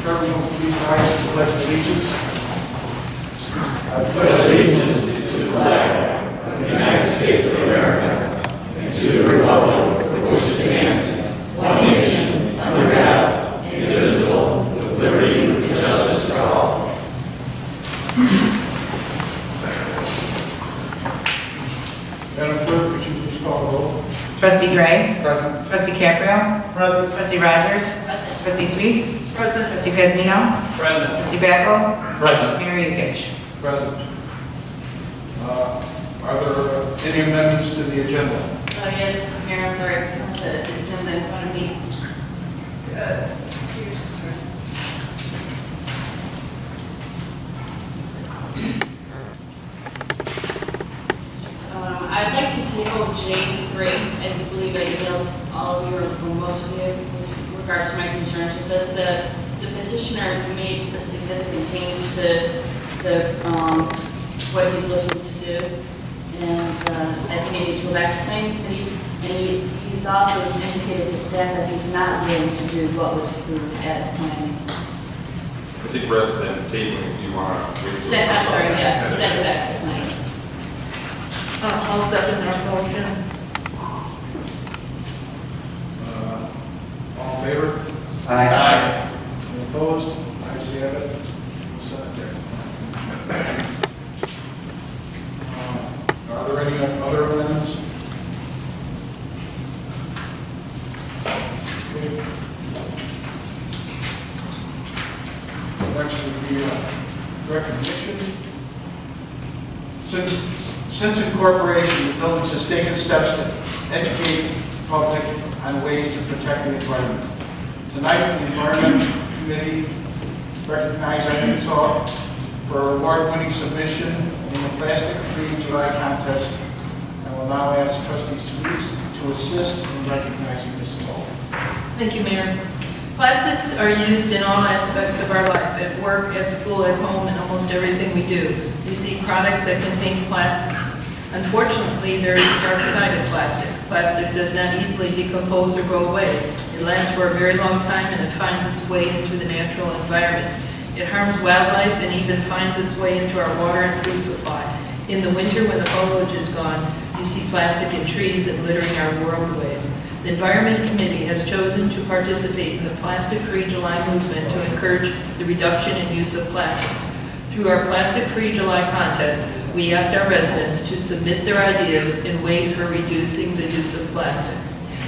everyone please rise to the pledge of allegiance. I pledge allegiance to the flag of the United States of America and to the republic for which it stands, one nation, under God, indivisible, with liberty and justice for all. Madam Clerk, would you please call the roll? Trustee Gray. Present. Trustee Caprio. Present. Trustee Rogers. Present. Trustee Suisse. Present. Trustee Pazmino. Present. Trustee Backel. Present. Mayor Yukich. Present. Are there any amendments to the agenda? Yes, Mayor, I'm sorry. The agenda in front of me. I'd like to table J3. I believe I emailed all of you or most of you with regards to my concerns with this. The petitioner made a significant change to the what he's looking to do, and I think it needs to go back to planning committee. And he's also indicated to staff that he's not willing to do what was approved at planning. I think rather than tabling, if you want to wait. Send it back to planning. I'll second that motion. All in favor? Aye. Any opposed? Ayes have it. Are there any other amendments? Okay. Next would be recognition. Since incorporation, the village has taken steps to educate the public on ways to protect the environment. Tonight, the Environment Committee recognized Eileen Saw for award-winning submission in the Plastic-Free July contest. I will now ask Trustee Suisse to assist in recognizing Mrs. Saw. Thank you, Mayor. Plastics are used in all aspects of our life, at work, at school, at home, and almost everything we do. We see products that contain plastic. Unfortunately, there is a dark side of plastic. Plastic does not easily decompose or go away. It lasts for a very long time and it finds its way into the natural environment. It harms wildlife and even finds its way into our water and food supply. In the winter, when the foliage is gone, you see plastic in trees and littering our worldways. The Environment Committee has chosen to participate in the Plastic-Free July movement to encourage the reduction in use of plastic. Through our Plastic-Free July contest, we asked our residents to submit their ideas and ways for reducing the use of plastic.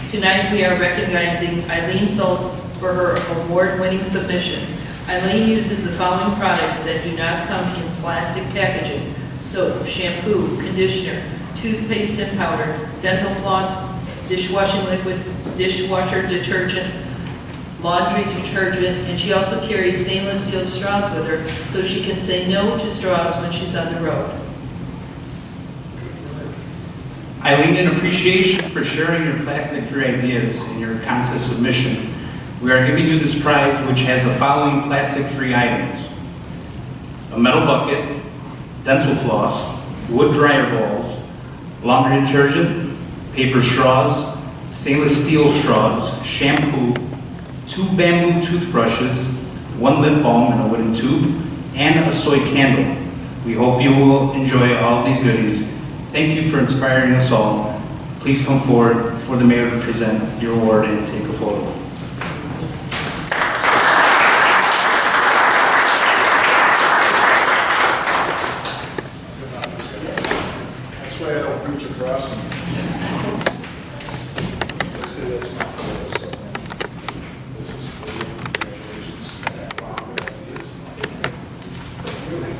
Tonight, we are recognizing Eileen Saltz for her award-winning submission. Eileen uses the following products that do not come in plastic packaging: soap, shampoo, conditioner, toothpaste and powder, dental floss, dishwashing liquid, dishwasher detergent, laundry detergent, and she also carries stainless steel straws with her so she can say no to straws when she's on the road. Eileen, in appreciation for sharing your plastic-free ideas in your contest submission, we are giving you this prize, which has the following plastic-free items: a metal bucket, dental floss, wood dryer balls, laundry detergent, paper straws, stainless steel straws, shampoo, 2 bamboo toothbrushes, 1 lip balm in a wooden tube, and a soy candle. We hope you will enjoy all of these goodies. Thank you for inspiring us all. Please come forward for the mayor to present your award and take a photo. That's why I don't reach across. Say that's not good, so this is for you. Congratulations. Wow, that is really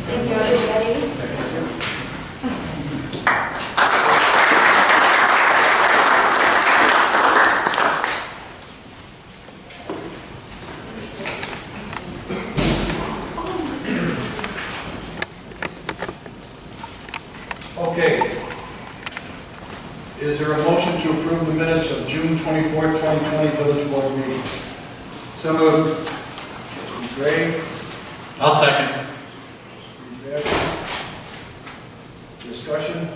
Thank you, everybody. Okay. Is there a motion to approve the minutes of June 24th, 2020 Village Board meeting? So moved. Gray. I'll second. Discussion?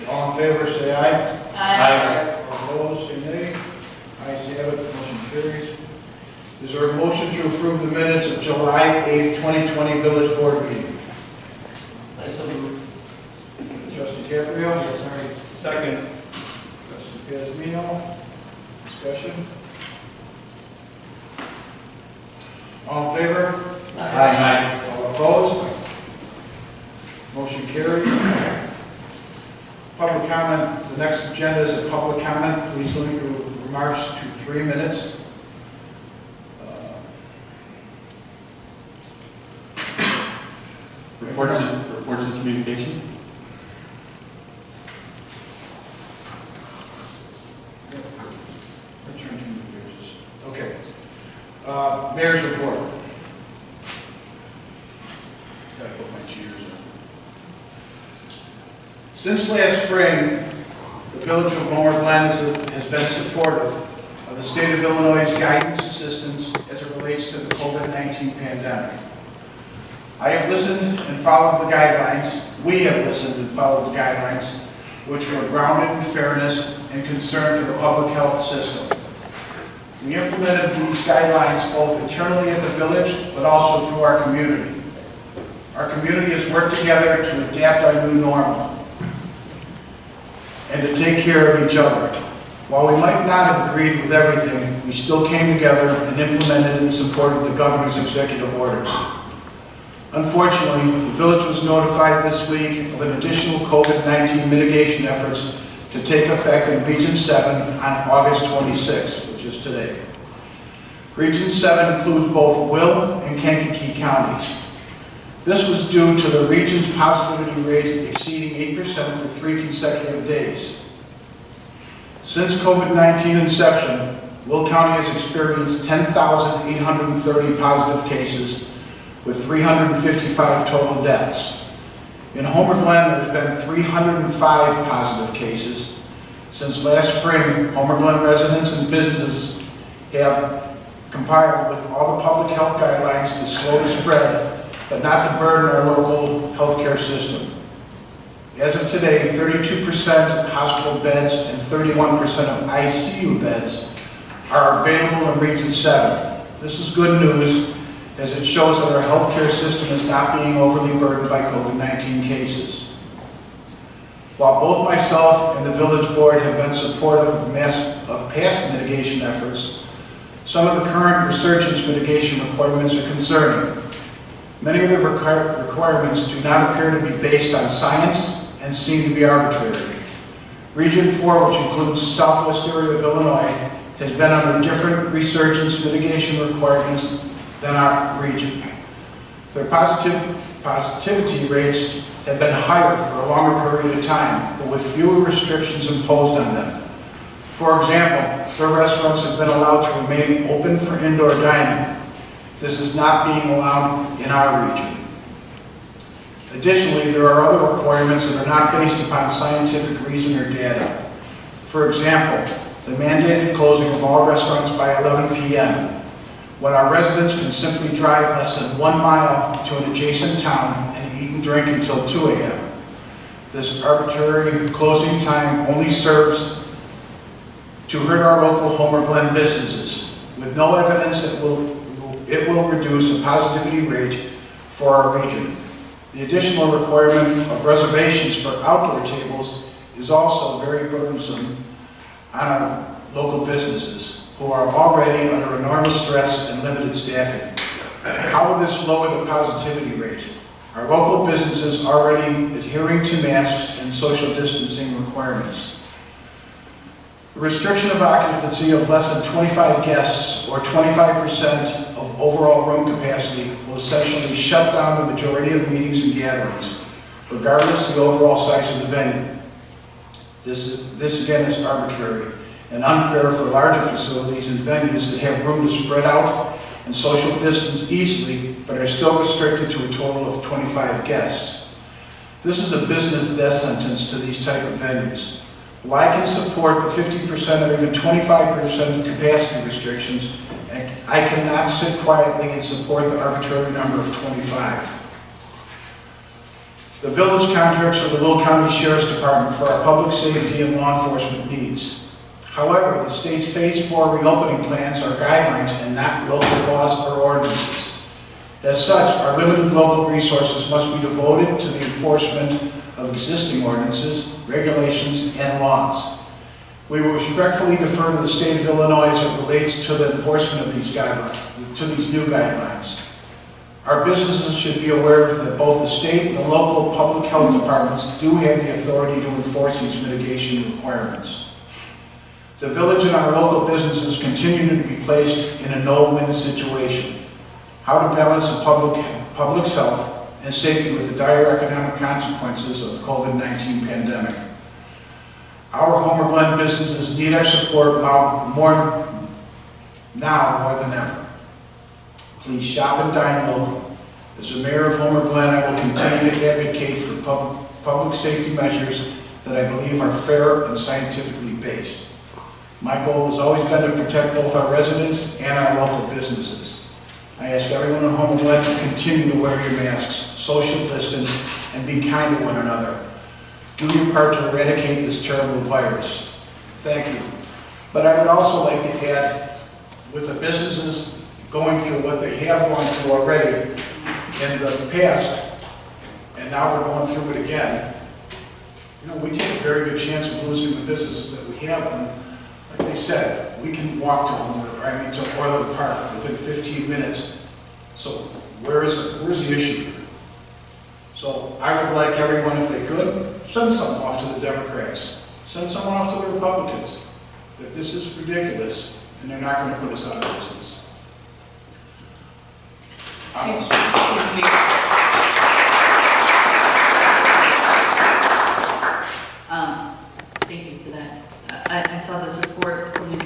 All in favor, say aye. Aye. Opposed, say nay. Ayes have it, motion carries. Is there a motion to approve the minutes of July 8th, 2020 Village Board meeting? I so move. Trustee Gabriel? Yes, sorry. Second. Trustee Piazmino? Discussion? All in favor? Aye. All opposed? Motion carries. Public comment, the next agenda is a public comment. Please limit your remarks to 3 minutes. Reports and communication? Okay. Mayor's report. Gotta put my cheers on. Since last spring, the Village of Glen has been supportive of the state of Illinois' guidance assistance as it relates to the COVID-19 pandemic. I have listened and followed the guidelines. We have listened and followed the guidelines, which were grounded in fairness and concern for the public health system. We implemented these guidelines both internally at the village, but also through our community. Our community has worked together to adapt our new normal and to take care of each other. While we might not have agreed with everything, we still came together and implemented and supported the governor's executive orders. Unfortunately, the village was notified this week of an additional COVID-19 mitigation efforts to take effect in Region 7 on August 26, which is today. Region 7 includes both Will and Kankakee counties. This was due to the region's positivity rate exceeding 8% for 3 consecutive days. Since COVID-19 inception, Will County has experienced 10,830 positive cases with 355 total deaths. In Homer Glen, there's been 305 positive cases. Since last spring, Homer Glen residents and businesses have complied with all the public health guidelines to slow the spread, but not to burden our local healthcare system. As of today, 32% of hospital beds and 31% of ICU beds are available in Region 7. This is good news, as it shows that our healthcare system is not being overly burdened by COVID-19 cases. While both myself and the village board have been supportive of past mitigation efforts, some of the current resurgence mitigation requirements are concerning. Many of the requirements do not appear to be based on science and seem to be arbitrary. Region 4, which includes the southwest area of Illinois, has been under different resurgence mitigation requirements than our region. Their positivity rates have been higher for a longer period of time, but with fewer restrictions imposed on them. For example, their restaurants have been allowed to remain open for indoor dining. This is not being allowed in our region. Additionally, there are other requirements that are not based upon scientific reason or data. For example, the mandated closing of all restaurants by 11 p.m., when our residents can simply drive less than 1 mile to an adjacent town and eat and drink until 2 a.m. This arbitrary closing time only serves to hurt our local Homer Glen businesses, with no evidence that it will reduce the positivity rate for our region. The additional requirement of reservations for outdoor tables is also very burdensome on our local businesses, who are already under enormous stress and limited staffing. How will this lower the positivity rate? Our local businesses already adhering to masks and social distancing requirements. The restriction of occupancy of less than 25 guests or 25% of overall room capacity will essentially shut down the majority of meetings and gatherings, regardless of the overall size of the venue. This again is arbitrary and unfair for larger facilities and venues that have room to spread out and social distance easily, but are still restricted to a total of 25 guests. This is a business death sentence to these type of venues. While I can support the 50% or even 25% capacity restrictions, I cannot sit quietly and support the arbitrary number of 25. The village contracts with the Will County Sheriff's Department for our public safety and law enforcement needs. However, the state's Phase 4 reopening plans are guidelines and not local laws or ordinances. As such, our limited local resources must be devoted to the enforcement of existing ordinances, regulations, and laws. We will respectfully defer to the state of Illinois as it relates to the enforcement of these guidelines, to these new guidelines. Our businesses should be aware that both the state and the local public health departments do have the authority to enforce these mitigation requirements. The village and our local businesses continue to be placed in a no-win situation. How to balance the public's health and safety with the dire economic consequences of the COVID-19 pandemic. Our Homer Glen businesses need our support now more than ever. Please shop and dine local. As the mayor of Homer Glen, I will continue to advocate for public safety measures that I believe are fair and scientifically based. My goal has always been to protect both our residents and our local businesses. I ask everyone in Homer Glen to continue to wear your masks, social distance, and be kind to one another. Do your part to eradicate this terrible virus. Thank you. But I would also like to add, with the businesses going through what they have gone through already in the past, and now we're going through it again, you know, we take a very good chance of losing the businesses that we have. And like they said, we can walk to Orland Park within 15 minutes. So where's the issue? So I would like everyone, if they could, send some off to the Democrats, send some off to the Republicans, that this is ridiculous and they're not going to put us out of business. Excuse me. Thank you for that. I saw the support from the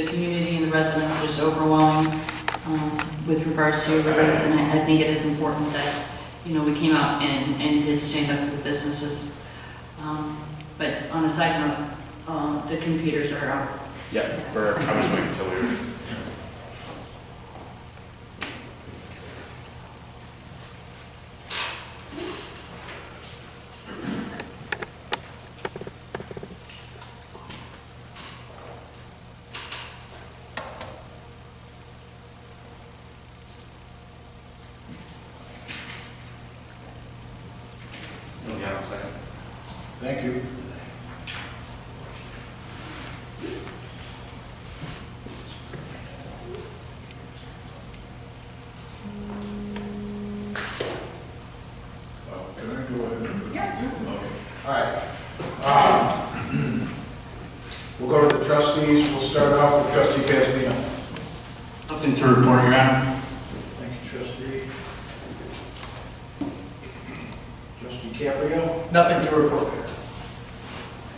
community and the residents is overwhelming with regards to the race, and I think it is important that, you know, we came out and did stand up for the businesses. But on a side note, the computers are out. Yeah, I was waiting until we were. Yeah, second. Thank you. Can I go ahead? Yeah. Okay. All right. We'll go to the trustees. We'll start off with Trustee Casino. Nothing to report, Your Honor. Thank you, Trustee. Trustee Caprio? Nothing to report.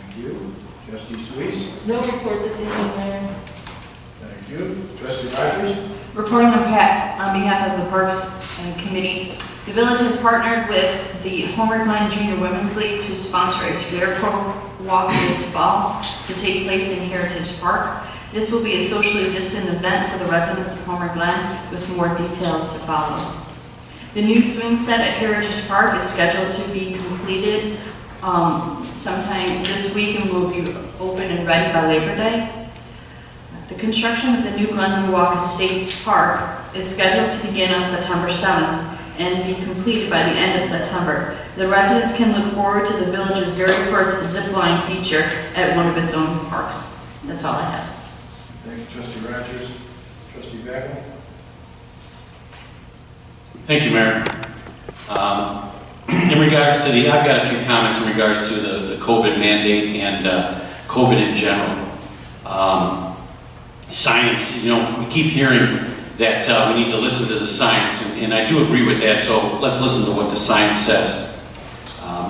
Thank you. Trustee Suisse? No report this evening, Mayor. Thank you. Trustee Rogers? Reporting on behalf of the Parks Committee, the village has partnered with the Homer Glen Junior Women's League to sponsor a scarecrow walk this fall to take place in Heritage Park. This will be a socially distant event for the residents of Homer Glen, with more details to follow. The new swing set at Heritage Park is scheduled to be completed sometime this week and will be open and ready by Labor Day. The construction of the new Glen Estates Park is scheduled to begin on September 7th and be completed by the end of September. The residents can look forward to the village's very first zip line feature at one of its own parks. That's all I have. Thank you, Trustee Rogers. Trustee Backel? Thank you, Mayor. In regards to I've got a few comments in regards to the COVID mandate and COVID in general. Science, you know, we keep hearing that we need to listen to the science, and I do agree with that, so let's listen to what the science says.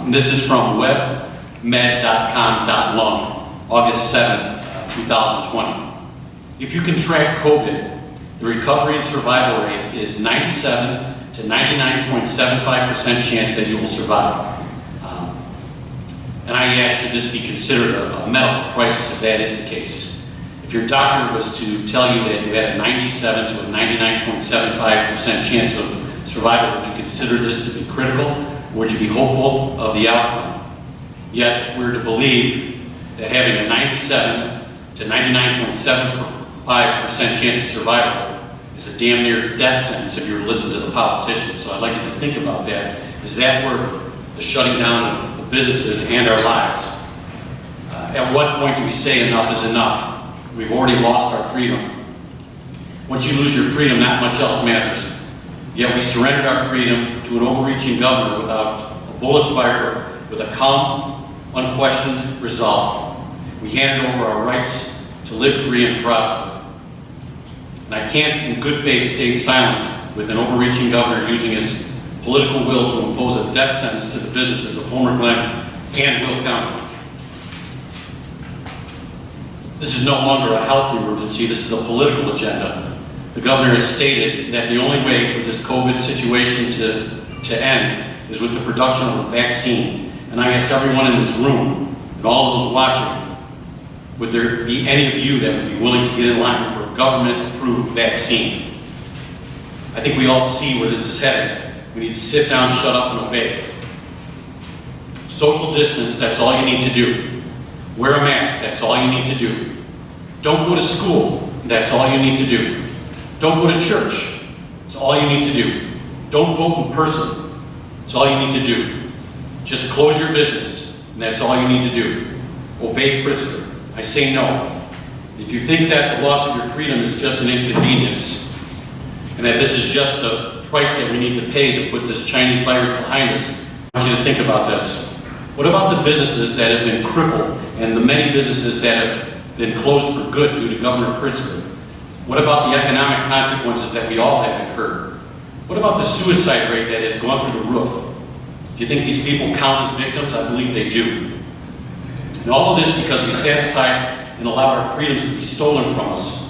This is from webmed.com.lung, August 7, 2020. If you contract COVID, the recovery and survival rate is 97 to 99.75% chance that you will survive. And I ask, should this be considered a medical crisis if that is the case? If your doctor was to tell you that you had a 97 to a 99.75% chance of survival, would you consider this to be critical? Or would you be hopeful of the outcome? Yet, if we're to believe that having a 97 to 99.75% chance of survival is a damn near death sentence if you were to listen to the politicians. So I'd like you to think about that. Is that worth the shutting down of the businesses and our lives? At what point do we say enough is enough? We've already lost our freedom. Once you lose your freedom, not much else matters. Yet we surrendered our freedom to an overreaching governor without a bullet fired, with a calm, unquestioned resolve. We handed over our rights to live free and prosper. And I can't, in good faith, stay silent with an overreaching governor using his political will to impose a death sentence to the businesses of Homer, Glen, and Will County. This is no longer a health emergency, this is a political agenda. The governor has stated that the only way for this COVID situation to end is with the production of a vaccine. And I ask everyone in this room, and all of those watching, would there be any of you that would be willing to get in line for a government-approved vaccine? I think we all see where this is headed. We need to sit down, shut up, and obey. Social distance, that's all you need to do. Wear a mask, that's all you need to do. Don't go to school, that's all you need to do. Don't go to church, that's all you need to do. Don't vote in person, that's all you need to do. Just close your business, and that's all you need to do. Obey Pritzker. I say no. If you think that the loss of your freedom is just an inconvenience, and that this is just a price that we need to pay to put this Chinese virus behind us, I want you to think about this. What about the businesses that have been crippled and the many businesses that have been closed for good due to Governor Pritzker? What about the economic consequences that we all have incurred? What about the suicide rate that has gone through the roof? Do you think these people count as victims? I believe they do. And all of this because we sat aside and allowed our freedoms to be stolen from us.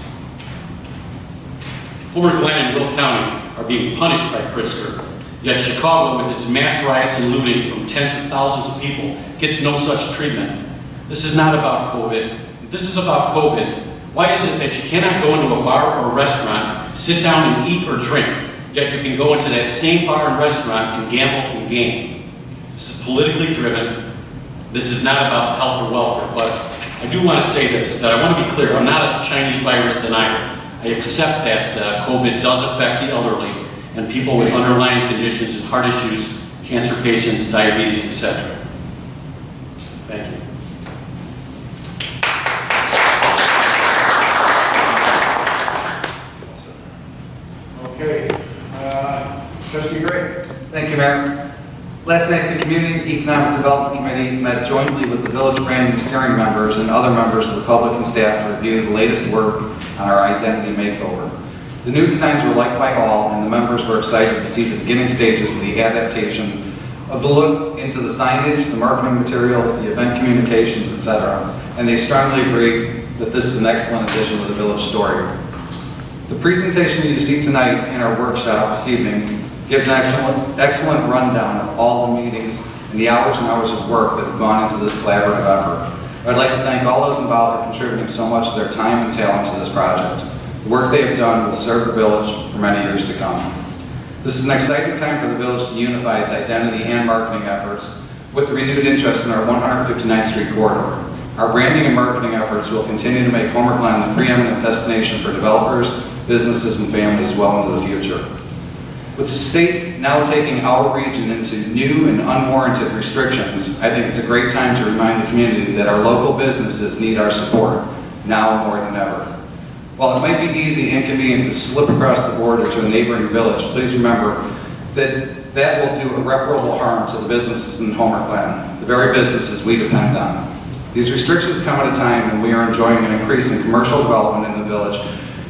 Homer, Glen, and Will County are being punished by Pritzker, yet Chicago, with its mass riots and looting from tens of thousands of people, gets no such treatment. This is not about COVID. This is about COVID. Why is it that you cannot go into a bar or a restaurant, sit down and eat or drink, yet you can go into that same bar and restaurant and gamble and game? This is politically driven. This is not about health or welfare, but I do want to say this, that I want to be clear. I'm not a Chinese virus denier. I accept that COVID does affect the elderly and people with underlying conditions and heart issues, cancer patients, diabetes, etc. Thank you. Okay, Trustee Gray. Thank you, Mayor. Last night, the Community Economic Development Committee met jointly with the village branding steering members and other members of the public and staff to review the latest work on our identity makeover. The new designs were liked by all, and the members were excited to see the beginning stages of the adaptation of the look into the signage, the marketing materials, the event communications, etc. And they strongly agree that this is an excellent addition to the village story. The presentation you see tonight in our workshop this evening gives an excellent rundown of all the meetings and the hours and hours of work that have gone into this collaborative effort. I'd like to thank all those involved for contributing so much of their time and talent to this project. The work they have done will serve the village for many years to come. This is an exciting time for the village to unify its identity and marketing efforts with the renewed interest in our 159th Street corridor. Our branding and marketing efforts will continue to make Homer Glen the preeminent destination for developers, businesses, and families well into the future. With the state now taking our region into new and unwarranted restrictions, I think it's a great time to remind the community that our local businesses need our support now more than ever. While it might be easy and convenient to slip across the border to a neighboring village, please remember that that will do irreparable harm to the businesses in Homer Glen, the very businesses we depend on. These restrictions come at a time when we are enjoying an increase in commercial development in the village,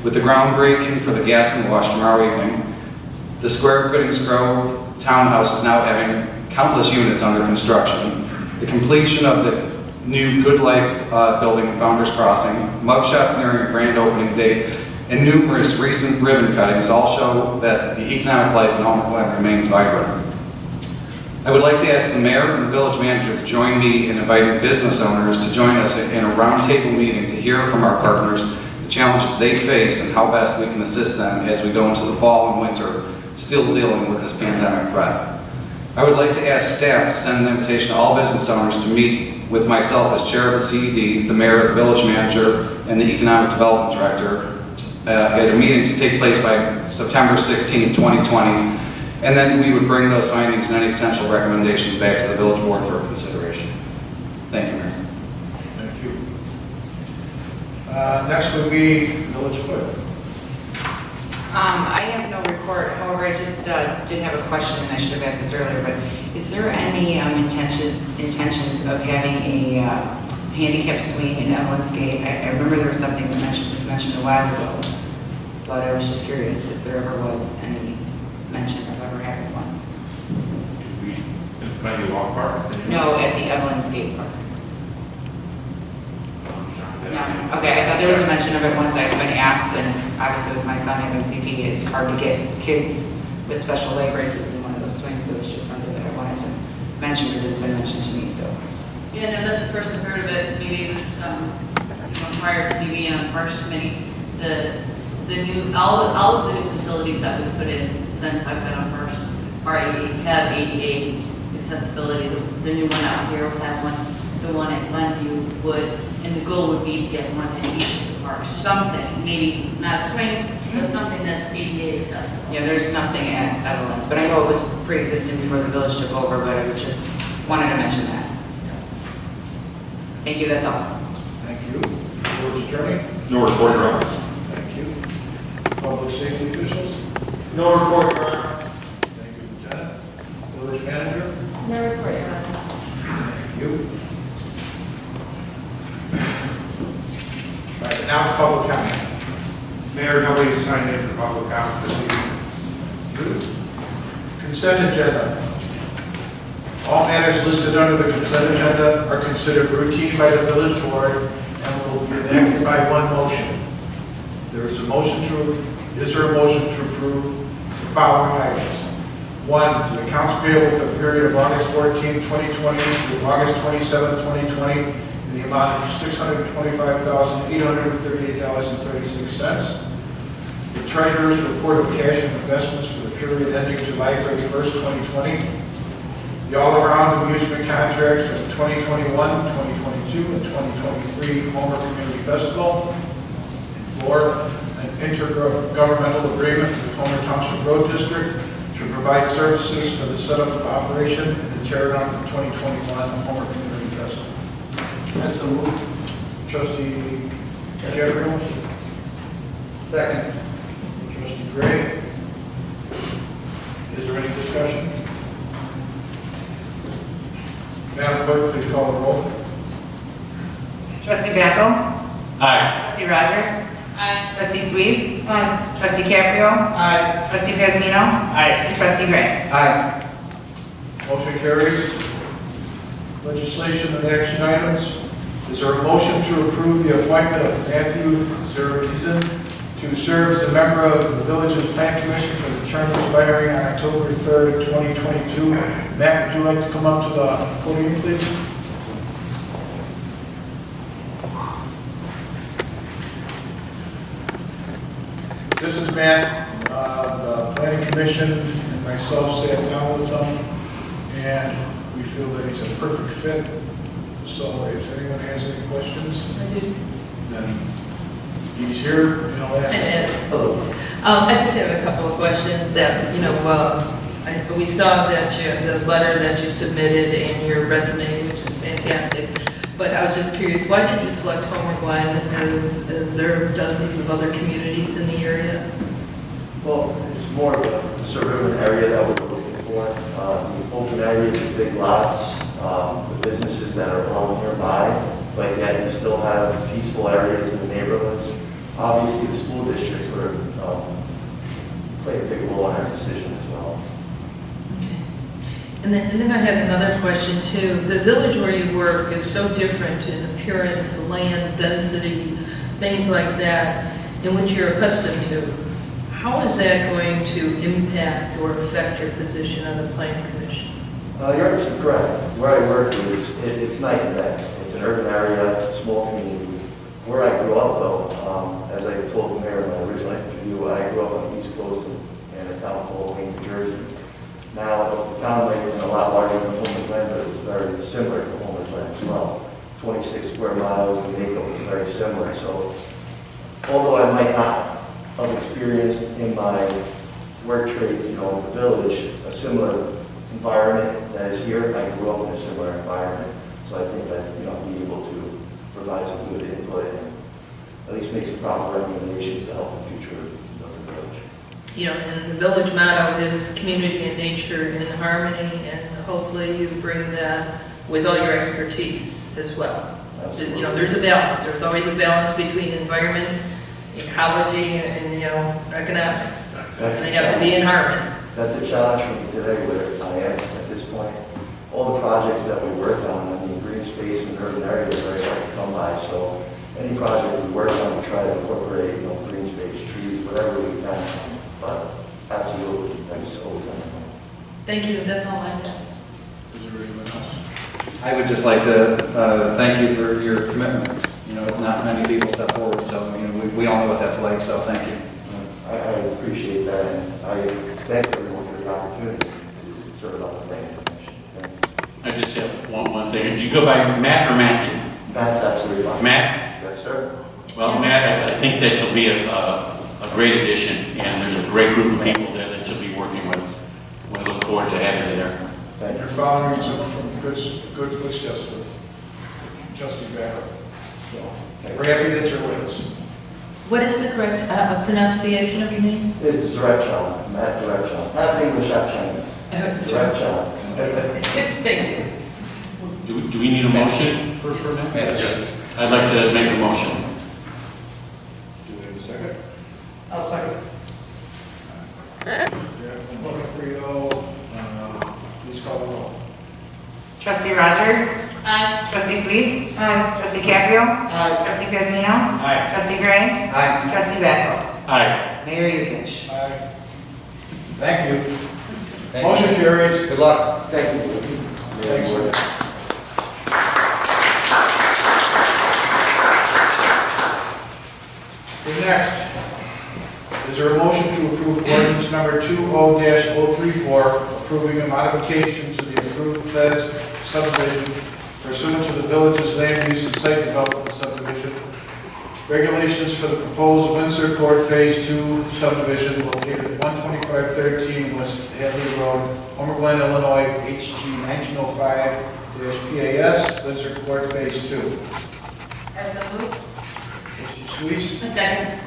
with the groundbreaking for the gas and wash tomorrow evening. The Square Goodings Grove townhouse is now having countless units under construction. The completion of the new Good Life building in Founders Crossing, mugshots nearing a grand opening date, and numerous recent ribbon cuttings all show that the economic life in Homer Glen remains vibrant. I would like to ask the mayor and the village manager to join me in inviting business owners to join us in a roundtable meeting to hear from our partners the challenges they face and how best we can assist them as we go into the fall and winter, still dealing with this pandemic threat. I would like to ask staff to send an invitation to all business owners to meet with myself as chair of the CED, the mayor, the village manager, and the economic development director at a meeting to take place by September 16, 2020. And then we would bring those findings and any potential recommendations back to the village board for consideration. Thank you, Mayor. Thank you. Next would be village clerk. I have no report, however, I just did have a question, and I should have asked this earlier, but is there any intentions of having a handicap swing in Evelyn's Gate? I remember there was something that was mentioned a while ago, but I was just curious if there ever was any mention of ever having one. Maybe walk park? No, at the Evelyn's Gate Park. No, okay, I thought there was a mention of it once. I've been asked, and obviously with my son having CP, it's hard to get kids with special leg braces in one of those swings, so it's just something that I wanted to mention because it's been mentioned to me, so. Yeah, no, that's the first I've heard of it. Maybe it was, prior to me being on Parks Committee, the new, all of the new facilities that we've put in since I've been on Parks are have ADA accessibility. The new one out here will have one, the one at Glenview would, and the goal would be to get one in each of the parks. Something, maybe not a swing, but something that's ADA accessible. Yeah, there's nothing at Evelyn's, but I know it was pre-existing before the village took over, but I just wanted to mention that. Thank you, that's all. Thank you. Village attorney. No report, Your Honor. Thank you. Public safety officials. No report, Your Honor. Thank you, Lieutenant. Village manager. No report, Your Honor. Thank you. All right, now it's public comment. Mayor, nobody signed in for public comment this evening. Consent agenda. All matters listed under the consent agenda are considered routine by the village board and will be enacted by one motion. Is there a motion to approve the following items? 1, the accounts payable for the period of August 14, 2020 to August 27, 2020 in the amount of $625,838.36. The treasurer's report of cash and investments for the period ending July 31st, 2020. The all-around amusement contracts for the 2021, 2022, and 2023 Homer Community Festival. And 4, an intergovernmental agreement with Homer Township Road District to provide services for the setup of operation and the tear down of the 2021 Homer Community Festival. That's a move. Trustee Gabriel. Second. Trustee Gray. Is there any discussion? Madam Clerk, please call the roll. Trustee Backel? Aye. Trustee Rogers? Aye. Trustee Suisse? Aye. Trustee Caprio? Aye. Trustee Pazmino? Aye. And Trustee Gray? Aye. Motion carries. Legislation and action items. Is there a motion to approve the appointment of Matthew Zerbeezen to serve as a member of the village's plan commission for the term expiring on October 3rd, 2022? Matt, would you like to come up to the podium, please? This is Matt. The planning commission and myself sat down with him, and we feel that he's a perfect fit. So if anyone has any questions, then he's here, you know, hello. I just have a couple of questions that, we saw that the letter that you submitted and your resume, which is fantastic. But I was just curious, why did you select Homer Glen as there are dozens of other communities in the area? Well, it's more of a suburban area that we're looking for. The open areas, the big lots, the businesses that are all nearby, but yet you still have peaceful areas in the neighborhoods. Obviously, the school districts were play a big role in our decision as well. And then I had another question too. The village where you work is so different in appearance, land, density, things like that, in which you're accustomed to. How is that going to impact or affect your position on the planning commission? You're absolutely correct. Where I work is, it's night and day. It's an urban area, small community. Where I grew up though, as I told the mayor in my original interview, I grew up on the East Coast in a town called Wayne, New Jersey. Now, the town of Wayne was a lot larger than Homer Glen, but it was very similar to Homer Glen as well. 26 square miles, the makeup was very similar. So, although I might not have experienced in my work trades, in the village, a similar environment that is here, I grew up in a similar environment. So I think that, be able to provide some good input and at least make some proper recommendations to help the future of the village. And the village motto is community and nature in harmony, and hopefully you bring that with all your expertise as well. Absolutely. There's a balance. There's always a balance between environment, ecology, and economics. And they have to be in harmony. That's a challenge for me today where I am at this point. All the projects that we work on, green space and urban areas are very hard to come by. So any project we work on, we try to incorporate, green space, trees, whatever we can. But absolutely, that's always on the mind. Thank you. That's all I have. Is there anyone else? I would just like to thank you for your commitment. Not many people step forward, so we all know what that's like. So thank you. I appreciate that, and I thank everyone for the opportunity to serve on the planning commission. Thank you. I just have one thing. Do you go by Matt or Matthew? That's absolutely fine. Matt? Yes, sir. Well, Matt, I think that you'll be a great addition, and there's a great group of people there that you'll be working with. We look forward to having you there. Thank You're you. following some good footsteps with Trustee Barrow. So, we're happy that you're with us. What is the correct pronunciation of your name? It's Direction, Matt Direction. Half English, half Chinese. Direction. Thank you. Do we need a motion for that? Yes. I'd like to make a motion. Do we have a second? I'll second. Please call the roll. Trustee Rogers? Aye. Trustee Sluis? Aye. Trustee Caprio? Aye. Trustee Piazmino? Aye. Trustee Gray? Aye. Trustee Backo? Aye. Mayor Yurkich? Aye. Thank you. Thank you. Motion carries. Good luck. Thank you. Thanks. Okay, next, is there a motion to approve ordinance number 20-034, approving a modification to the approved PLEZ subdivision pursuant to the village's land use and site development subdivision, regulations for the proposed Windsor Court Phase 2 subdivision located at 12513 West Hadley Road, Homer Glen, Illinois, HG 1905-PAS, Windsor Court Phase 2. As a move. Trustee Sluis, A second.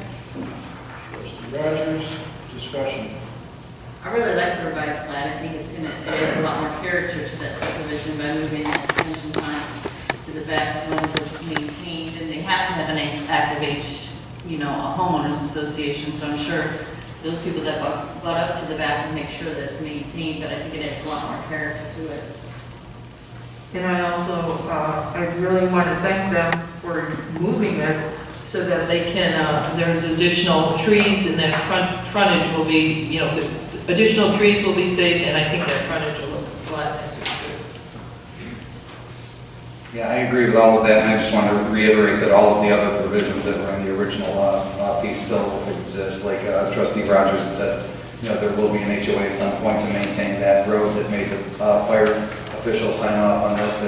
Trustee Rogers, discussion. I really like the revised plat. I think it adds a lot more character to that subdivision by moving that detention pond to the back as long as it's maintained. And they have to have an active a homeowners association. So I'm sure those people that butt up to the back will make sure that it's maintained, but I think it adds a lot more character to it. And I also, I really want to thank them for moving it so that they can, there's additional trees and that frontage will be, the additional trees will be saved, and I think that frontage will look a lot nicer too. Yeah, I agree with all of that, and I just want to reiterate that all of the other provisions that were in the original piece still exist. Like Trustee Rogers had said, there will be an HOA at some point to maintain that road that made the fire officials sign off on this,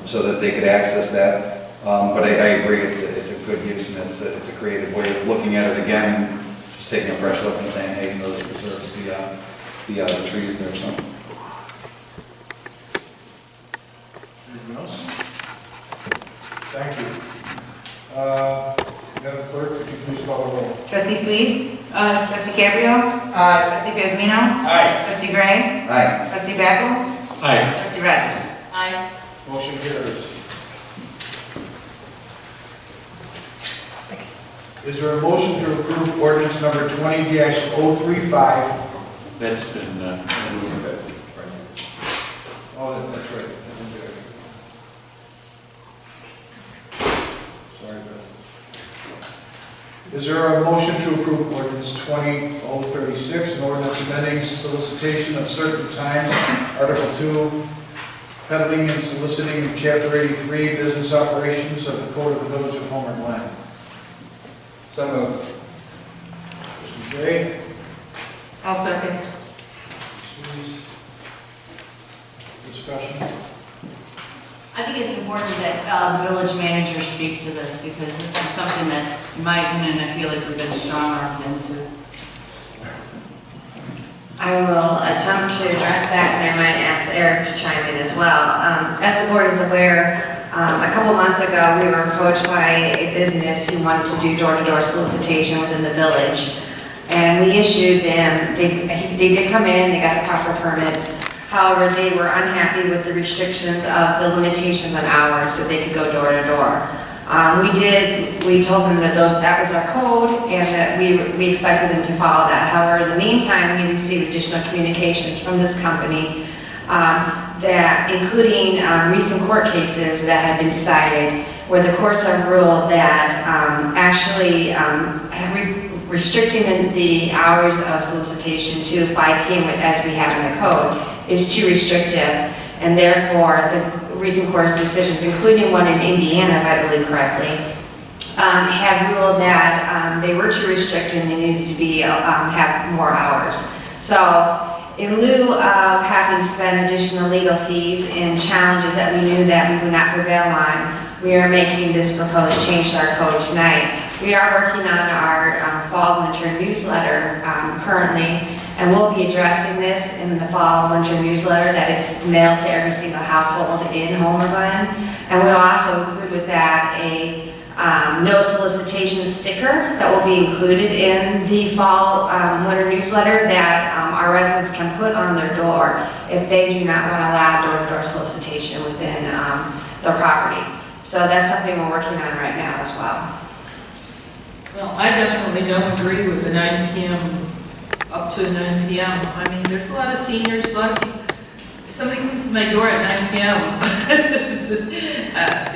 so that they could access that. But I agree, it's a good use, and it's a creative way of looking at it again, just taking a fresh look and saying, hey, this preserves the trees there. So. Anything else? Thank you. Madam Clerk, could you please call the roll? Trustee Sluis? Aye. Trustee Caprio? Aye. Trustee Piazmino? Aye. Trustee Gray? Aye. Trustee Backo? Aye. Trustee Rogers? Aye. Motion carries. Is there a motion to approve ordinance number 20-035? That's been, Oh, that's right. Sorry, Beth. Is there a motion to approve ordinance 20-036, an ordinance amending solicitation of certain times, Article 2, peddling and soliciting of Chapter 83 business operations of the Code of the Village of Homer, Glen. So moved. Mr. Gray? I'll second. Please. Discussion? I think it's important that the village manager speak to this, because this is something that, in my opinion, I feel like we've been strong-armed into. I will attempt to address that, and I might ask Eric to chime in as well. As the board is aware, a couple months ago, we were approached by a business who wanted to do door-to-door solicitation within the village. And we issued them, they did come in, they got the proper permits. However, they were unhappy with the restrictions of the limitations on hours that they could go door-to-door. We told them that that was our code and that we expected them to follow that. However, in the meantime, we received additional communications from this company that, including recent court cases that had been decided, where the courts have ruled that restricting the hours of solicitation to 5 p.m. as we have in the code is too restrictive, and therefore the recent court decisions, including one in Indiana, if I believe correctly, have ruled that they were too restricted and they needed to be have more hours. So in lieu of having to spend additional legal fees and challenges that we knew that we would not prevail on, we are making this proposed change to our code tonight. We are working on our fall-winter newsletter currently, and we'll be addressing this in the fall-winter newsletter that is mailed to every single household in Homer, Glen. And we'll also include with that a no solicitation sticker that will be included in the fall-winter newsletter that our residents can put on their door if they do not want to allow door-to-door solicitation within their property. So that's something we're working on right now as well. Well, I definitely don't agree with the 9 p.m. up to 9 p.m. I mean, there's a lot of seniors, a lot of people. Somebody comes to my door at 9 p.m.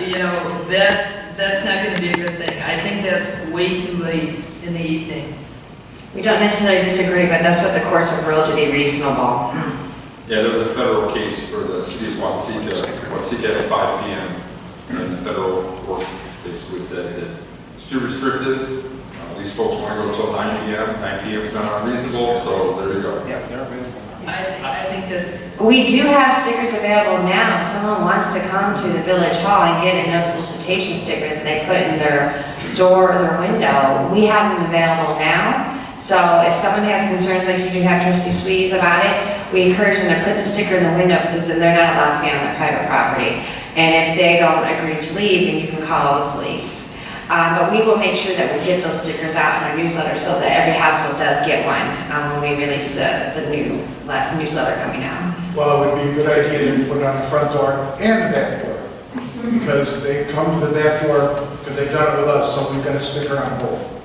You know, that's not going to be a good thing. I think that's way too late in the evening. We don't necessarily disagree, but that's what the courts have ruled to be reasonable. Yeah, there was a federal case for the city of Watsika at 5 p.m. And the federal court basically said that it's too restrictive. These folks want to go until 9 p.m. 9 p.m. is not unreasonable, so there you go. Yeah, they're available. I think that's... We do have stickers available now. If someone wants to come to the village hall and get a no solicitation sticker that they put in their door or their window, we have them available now. So if someone has concerns like you do have Trustee Sweeties about it, we encourage them to put the sticker in the window because then they're not allowed to be on their private property. And if they don't agree to leave, then you can call the police. But we will make sure that we get those stickers out in our newsletter so that every household does get one when we release the new newsletter coming out. Well, it would be a good idea to put it on the front door and the back door. Because they come to the back door, because they've done it with us, so we've got a sticker on both.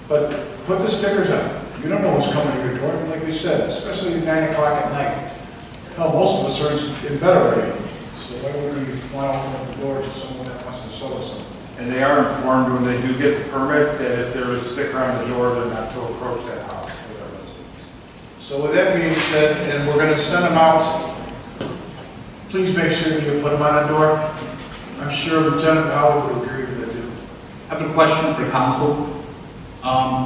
But put the stickers on. You don't know what's coming to your door, and like we said, especially at 9 o'clock at night. Hell, most of us are in bed already. So why would we want to open up the door to someone that wants to sell us something? And they are informed when they do get the permit that if there is a sticker on the door, they're not to approach that house. So with that being said, and we're going to send them out, please make sure that you put them on the door. I'm sure Lieutenant Howard would agree with that too. I have a question for council.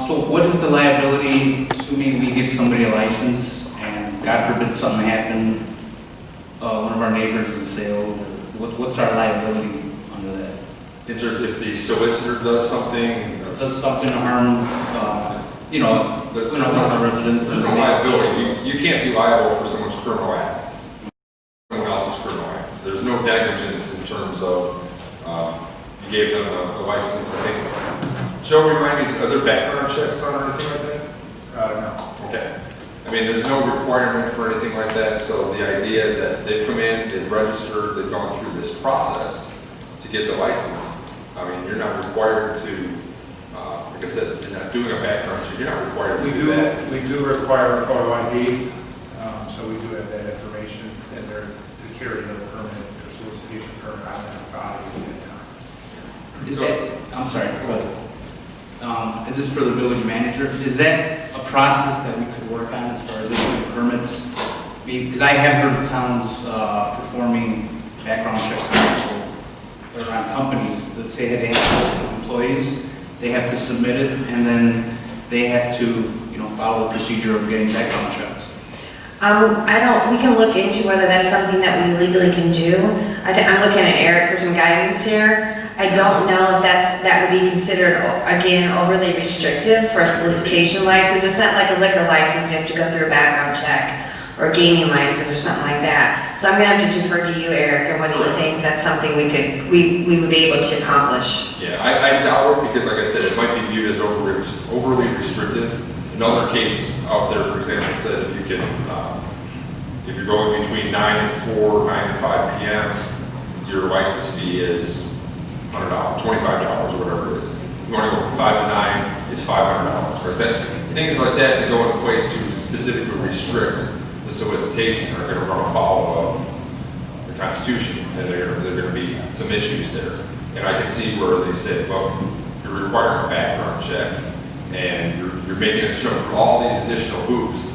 So what is the liability, assuming we give somebody a license and God forbid something happen, one of our neighbors is assailed, what's our liability under that? In terms if the solicitor does something, Does something to harm, our residents? there's no liability. You can't be liable for someone's criminal acts, someone else's criminal acts. There's no negligence in terms of you gave them a license. I think Joe, remind me, other background checks done or anything like that? No. Okay. I mean, there's no requirement for anything like that. So the idea that they've come in, they've registered, they've gone through this process to get the license. I mean, you're not required to, like I said, you're not doing a background check. You're not required to do that. We do require a photo ID, so we do have that information in there to carry the permit, or solicitation permit on that body at that time. Is that, I'm sorry, go ahead. And this is for the village manager. Is that a process that we could work on as far as issuing permits? Because I have heard of towns performing background checks on people or on companies that say they have a list of employees, they have to submit it, and then they have to, follow the procedure of getting background checks. we can look into whether that's something that we legally can do. I'm looking at Eric for some guidance here. I don't know if that would be considered, again, overly restrictive for a solicitation license. It's not like a liquor license, you have to go through a background check, or a gaming license or something like that. So I'm gonna have to defer to you, Eric, and whether you think that's something we would be able to accomplish. Yeah, I doubt it, because like I said, it might be viewed as overly restrictive. Another case out there, for example, said if you can, if you're going between 9 and 4, 9 and 5 p.m., your license fee is $100, $25, or whatever it is. If you want to go from 5 to 9, it's $500. Right? Things like that go into place to specifically restrict the solicitation are going to run afoul of the Constitution, and there are going to be some issues there. And I can see where they say, well, you're requiring a background check, and you're making us jump through all these additional hoops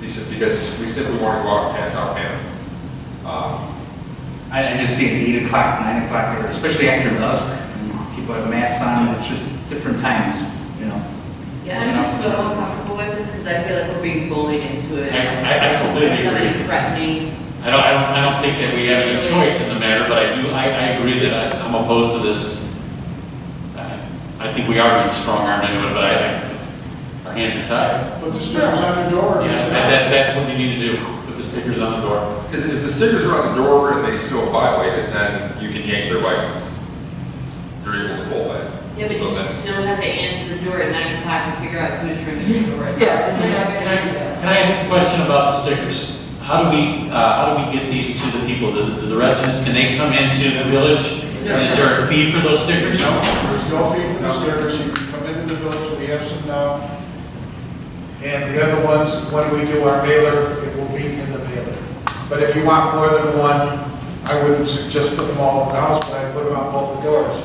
because we simply want to go out and pass out pamphlets. I just see it 8 o'clock, 9 o'clock, or especially after dusk, and people have masks on, it's just different times, Yeah, I'm just so uncomfortable with this because I feel like we're being bullied into it. I completely Somebody agree. threatening. I don't think that we have any choice in the matter, but I agree that I'm opposed to this. I think we are being strong-armed into it, but our hands are tied. Put the stickers on the door. Yeah, that's what you need to do, put the stickers on the door. Because if the stickers are on the door and they still violate it, then you can yank their license. You're able to pull that. Yeah, but So you then- still have to answer the door at 9 o'clock to figure out who's ringing the door. Can I ask a question about the stickers? How do we get these to the people, to the residents? Can they come into the village? Is there a fee for those stickers? No, there's no fee for the stickers. You can come into the village, we have some now. And the other ones, when we do our mailer, it will be in the mailer. But if you want more than one, I wouldn't suggest put them all in the house, but I'd put them on both the doors.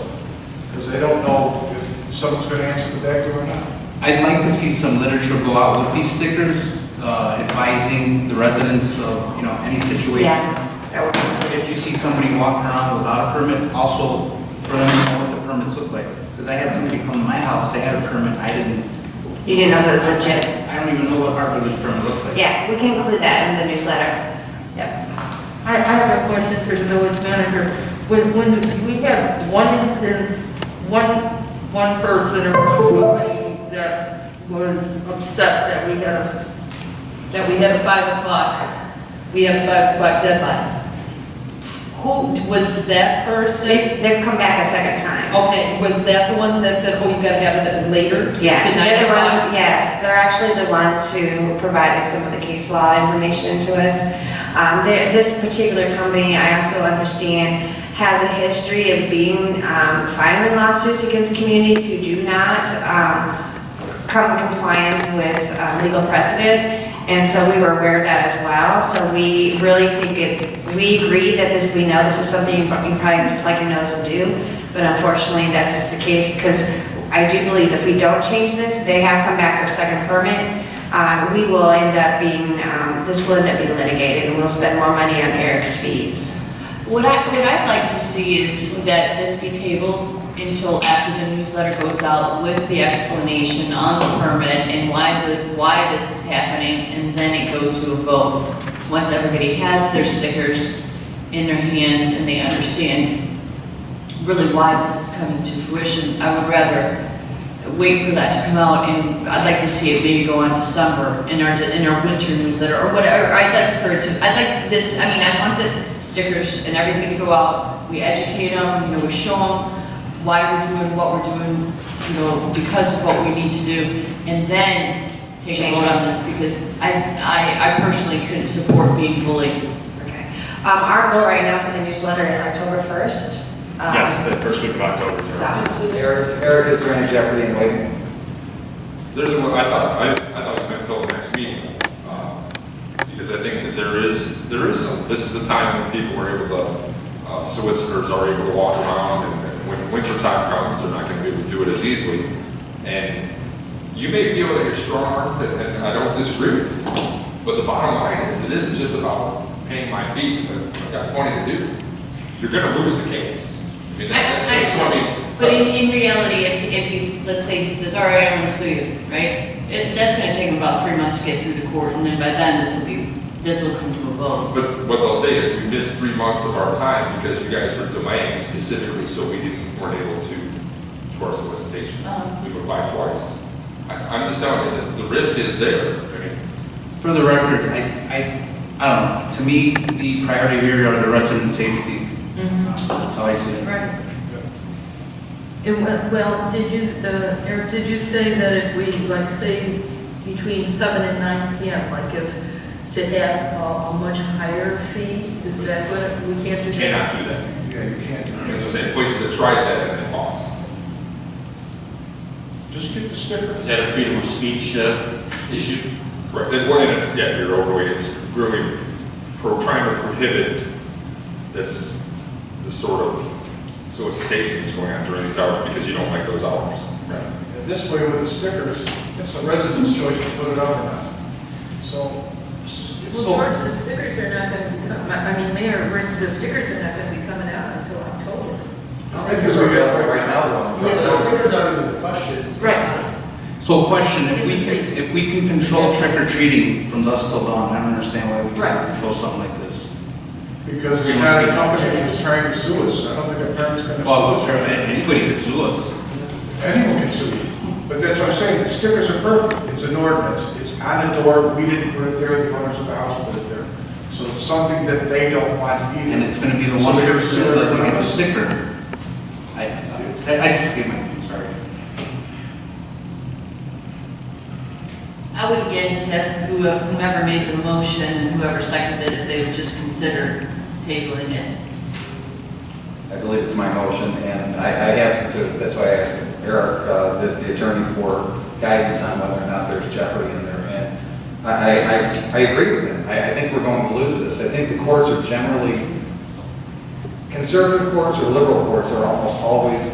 Because they don't know if someone's going to answer the back door or not. I'd like to see some literature go out with these stickers, advising the residents of, any situation. Yeah, that would be good. If you see somebody walking around without a permit, also for them to know what the permits look like. Because I had somebody come to my house, they had a permit, I didn't. You didn't know if it was legit? I don't even know what our village permit looks like. Yeah, we can include that in the newsletter. Yep. I have a question for the village manager. When we had one incident, one person or one company that was upset that we had a 5 o'clock, we had a 5 o'clock deadline. Who, was that person? They've come back a second time. Okay, was that the ones that said, oh, you gotta have it later? Yes, To 9 they're the ones, o'clock? yes, they're actually the ones who provided some of the case law information to us. This particular company, I also understand, has a history of being, filing lawsuits against communities who do not, come in compliance with, legal precedent. And so we were aware of that as well. So we really think we agree that we know this is something you probably have to plug your nose and do. But unfortunately, that's just the case because I do believe if we don't change this, they have come back for a second permit. We will end up being, this will end up being litigated and we'll spend more money on Eric's fees. What I'd like to see is that this be tabled until after the newsletter goes out with the explanation on the permit and why this is happening, and then it go to a vote. Once everybody has their stickers in their hands and they understand really why this is coming to fruition, I would rather wait for that to come out, and I'd like to see it maybe go on December in our winter newsletter or whatever. I want the stickers and everything to go out. We educate them, we show them why we're doing what we're doing, because of what we need to do, and then take a vote on this, because I personally couldn't support being bullied. Okay. Our goal right now for the newsletter is October 1st. Yes, the first week of October. Eric, is there any jeopardy in waiting? I thought you meant until the next meeting, because I think that there is some. This is the time when people are able to, solicitors are able to walk around, and when winter time comes, they're not going to be able to do it as easily. And you may feel that you're strong-armed, and I don't disagree with you. But the bottom line is, it isn't just about paying my fees. I've got plenty to do. you're gonna lose the case. I mean, that's what I mean. But in reality, if he's, let's say he says, all right, I'm gonna sue you, right? That's gonna take him about 3 months to get through the court, and then by then, this will come to a vote. But what they'll say is, we missed 3 months of our time because you guys were delaying specifically, so we weren't able to our solicitation. We've applied twice. I'm just telling you that the risk is there. I mean, For the record, I don't know, to me, the priority here are the resident safety. That's how I see it. Right. And well, Eric, did you say that if we, like, say, between 7 and 9 p.m., like if, to have a much higher fee, is that what, we can't do you that? cannot do that. Yeah, you can't do that. As I say, places that tried that and it lost. Just get the sticker. Is that a freedom of speech issue? Right, yeah, you're overly, it's really trying to prohibit this sort of solicitation that's going on during these hours because you don't like those hours. Right. And this way with the stickers, it's a resident's choice to put it up or not. So, Well, George, the stickers are not going to come, I mean, Mayor, the stickers are not going to be coming out until October. The stickers are available right now. Yeah, the stickers aren't even the question. It's the Right. time. So a question, if we can control trick or treating from dusk till dawn, I don't understand why we Right. can't control something like this. because we had a company that's trying to sue us, I don't think a parent's gonna Well, sue us. anybody could sue us. Anyone can sue you. But that's what I'm saying, the stickers are perfect, it's an ordinance, it's on the door, we didn't put it there, the owners of the house put it there. So it's something that they don't want either. And it's gonna be the one person that doesn't get a sticker. I just gave my, sorry. I would again just ask whomever made the motion and whoever seconded it, if they would just consider tabling it. I believe it's my motion, and I have considered, that's why I asked Eric, the attorney, for guidance on whether or not there's jeopardy in there. And I agree with him. I think we're going to lose this. I think the courts are generally, conservative courts or liberal courts are almost always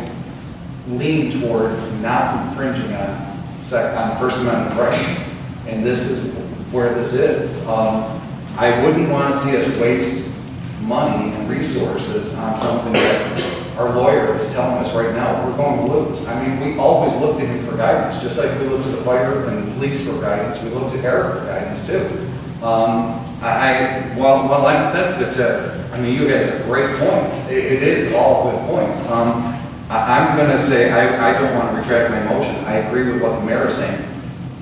lean toward not infringing on First Amendment rights. And this is where this is. I wouldn't want to see us waste money and resources on something that our lawyer is telling us right now we're going to lose. I mean, we always look to him for guidance, just like we look to the fire and the police for guidance, we look to Eric for guidance too. While I'm sensitive to, I mean, you guys have great points. It is all good points. I'm going to say I don't want to retract my motion. I agree with what the mayor is saying.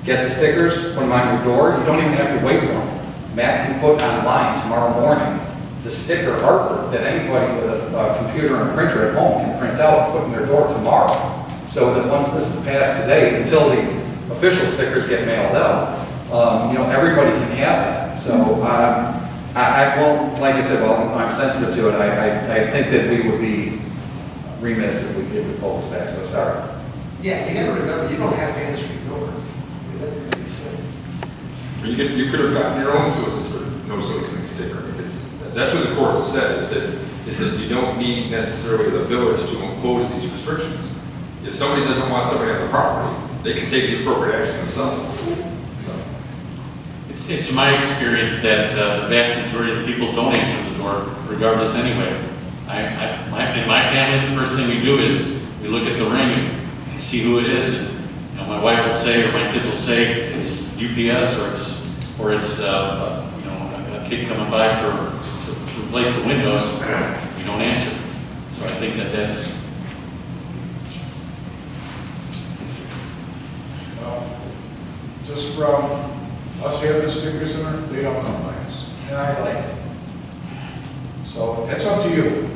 Get the stickers, put them on your door. You don't even have to wait for them. Matt can put online tomorrow morning the sticker artwork that anybody with a computer and printer at home can print out and put in their door tomorrow. So that once this is passed today, until the official stickers get mailed out, everybody can have that. So I won't, like I said, well, I'm sensitive to it. I think that we would be remiss if we pull this back, so sorry. Yeah, you gotta remember, you don't have to answer your door. I mean, that's the biggest thing. You could have gotten your own solicitor, no soliciting sticker, because that's what the courts have said, is that you don't need necessarily the village to impose these restrictions. If somebody doesn't want somebody on the property, they can take the appropriate action themselves. It's my experience that the vast majority of people don't answer the door regardless anyway. In my family, the first thing we do is we look at the ring and see who it is. And my wife will say, or my kids will say, it's UPS or it's a kid coming by to replace the windows. We don't answer. So I think that's. Just from us having the stickers in there, they don't come by us. And I like it. So it's up to you.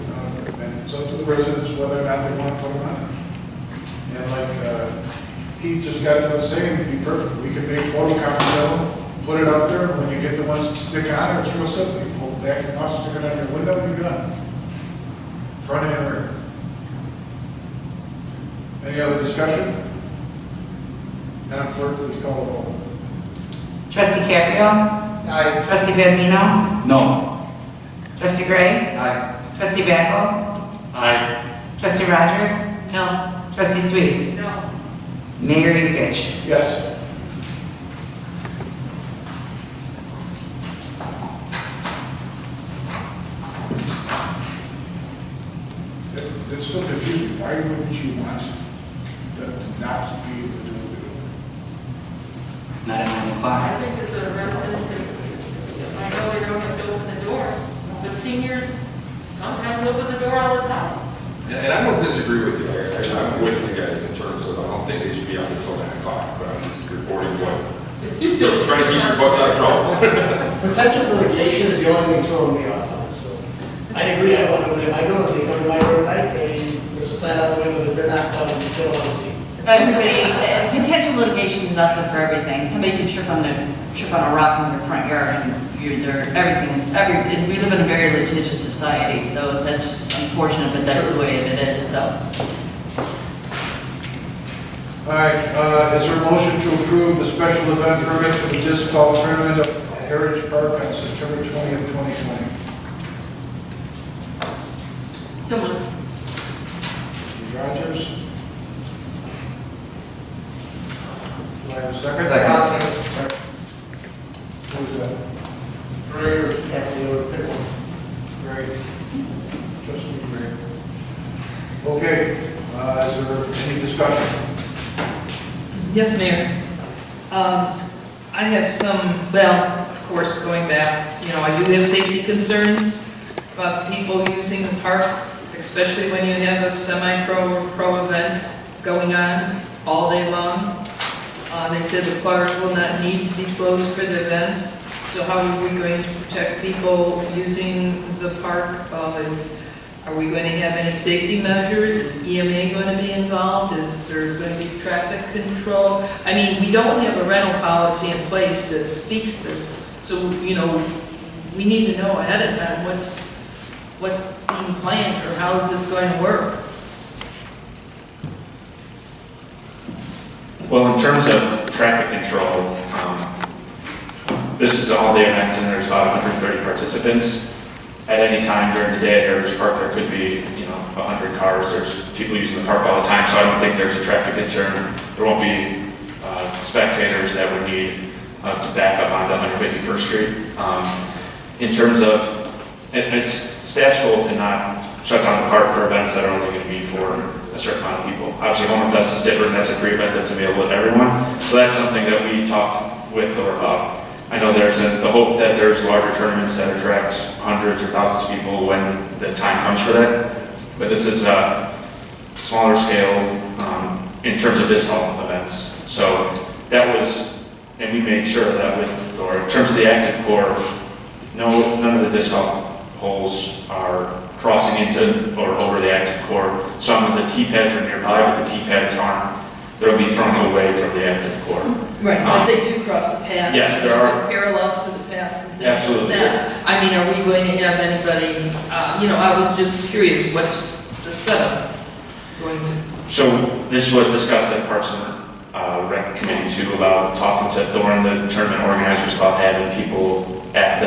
And it's up to the residents whether or not they want to put them on. And like Keith just got to saying, it'd be perfect. We could make photocopies of them, put it out there. When you get the ones that stick on, it's real simple. You pull it back in the house, stick it on your window, and you're done. Front and rear. Any other discussion? Madam Clerk, please call the roll. Trustee Caprio? Aye. Trustee Bezmino? No. Trustee Gray? Aye. Trustee Backel? Aye. Trustee Rogers? No. Trustee Suisse? No. Mayor Yukich? Yes. she wants not to be able to do it. Not at 9 I o'clock. think it's a resident, I know they don't have to open the door, but seniors sometimes open the door all the time. And I don't disagree with you, I'm with you guys in terms of, I don't think they should be out until 9 o'clock, but I'm just reporting what, trying to keep your butts out of trouble. Potential litigation is the only thing throwing me off on this, so. I agree, I want to, if I go to my door at night, there's a sign out the window that they're not coming, they don't want to see. Everybody, potential litigation is out there for everything. Somebody can trip on a rock in your front yard and and we live in a very litigious society, so that's just unfortunate, but that's the way it is, so. All right, is there a motion to approve the special event permit for the disc golf tournament at Heritage Park on September 20th, 2020? So moved. Trustee Rogers? Do I have a second? Second. Who's that? Gray or Kathleen or Pickle. Gray? Trustee Gray. Okay, is there any discussion? Yes, Mayor. I have some, well, of course, going back, I do have safety concerns about people using the park, especially when you have a semi-pro or pro event going on all day long. They said the park will not need to be closed for the event. So how are we going to protect people using the park? Are we going to have any safety measures? Is EMA going to be involved? Is there going to be traffic control? I mean, we don't have a rental policy in place that speaks this. So, we need to know ahead of time what's being planned or how is this going to work? Well, in terms of traffic control, this is an all-day event and there's about 130 participants. At any time during the day at Heritage Park, there could be, 100 cars. There's people using the park all the time, so I don't think there's a traffic concern. There won't be spectators that would need to back up onto 151st Street. In terms of, it's staff's goal to not shut down the park for events that are only going to be for a certain amount of people. Obviously, Homefest is different. That's a free event that's available to everyone. So that's something that we talked with Thor about. I know there's the hope that there's larger tournaments that attract hundreds or thousands of people when the time comes for that. But this is a smaller scale in terms of disc golf events. So that was, and we made sure that with Thor, in terms of the active core, none of the disc golf holes are crossing into or over the active core. Some of the tee pads are nearby, but the tee pads aren't. They'll be thrown away from the active core. Right, but they do cross the paths. Yes, there are. Parallel to the paths and things like Absolutely. that. I mean, are we going to have anybody, I was just curious, what's the setup going to? So this was discussed at Parks and Rec Committee too, about talking to Thor and the tournament organizers about having people at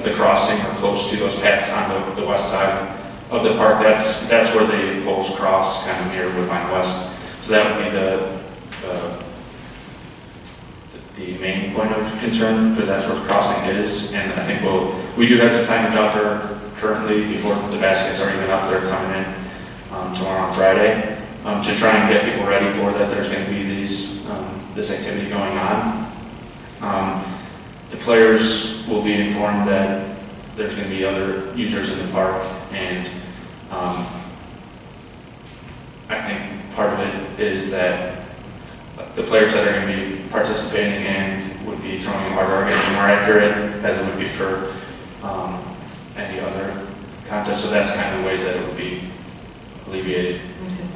the crossing or close to those paths on the west side of the park. That's where the poles cross, kind of near Woodbine West. So that would be the main point of concern, because that's where the crossing is. And I think we do have some signage out there currently before the baskets are even up there coming in tomorrow on Friday to try and get people ready for that. There's going to be this activity going on. The players will be informed that there's going to be other users in the park, and I think part of it is that the players that are going to be participating in would be throwing harder are going to be more accurate as it would be for any other contest. So that's kind of the ways that it would be alleviated.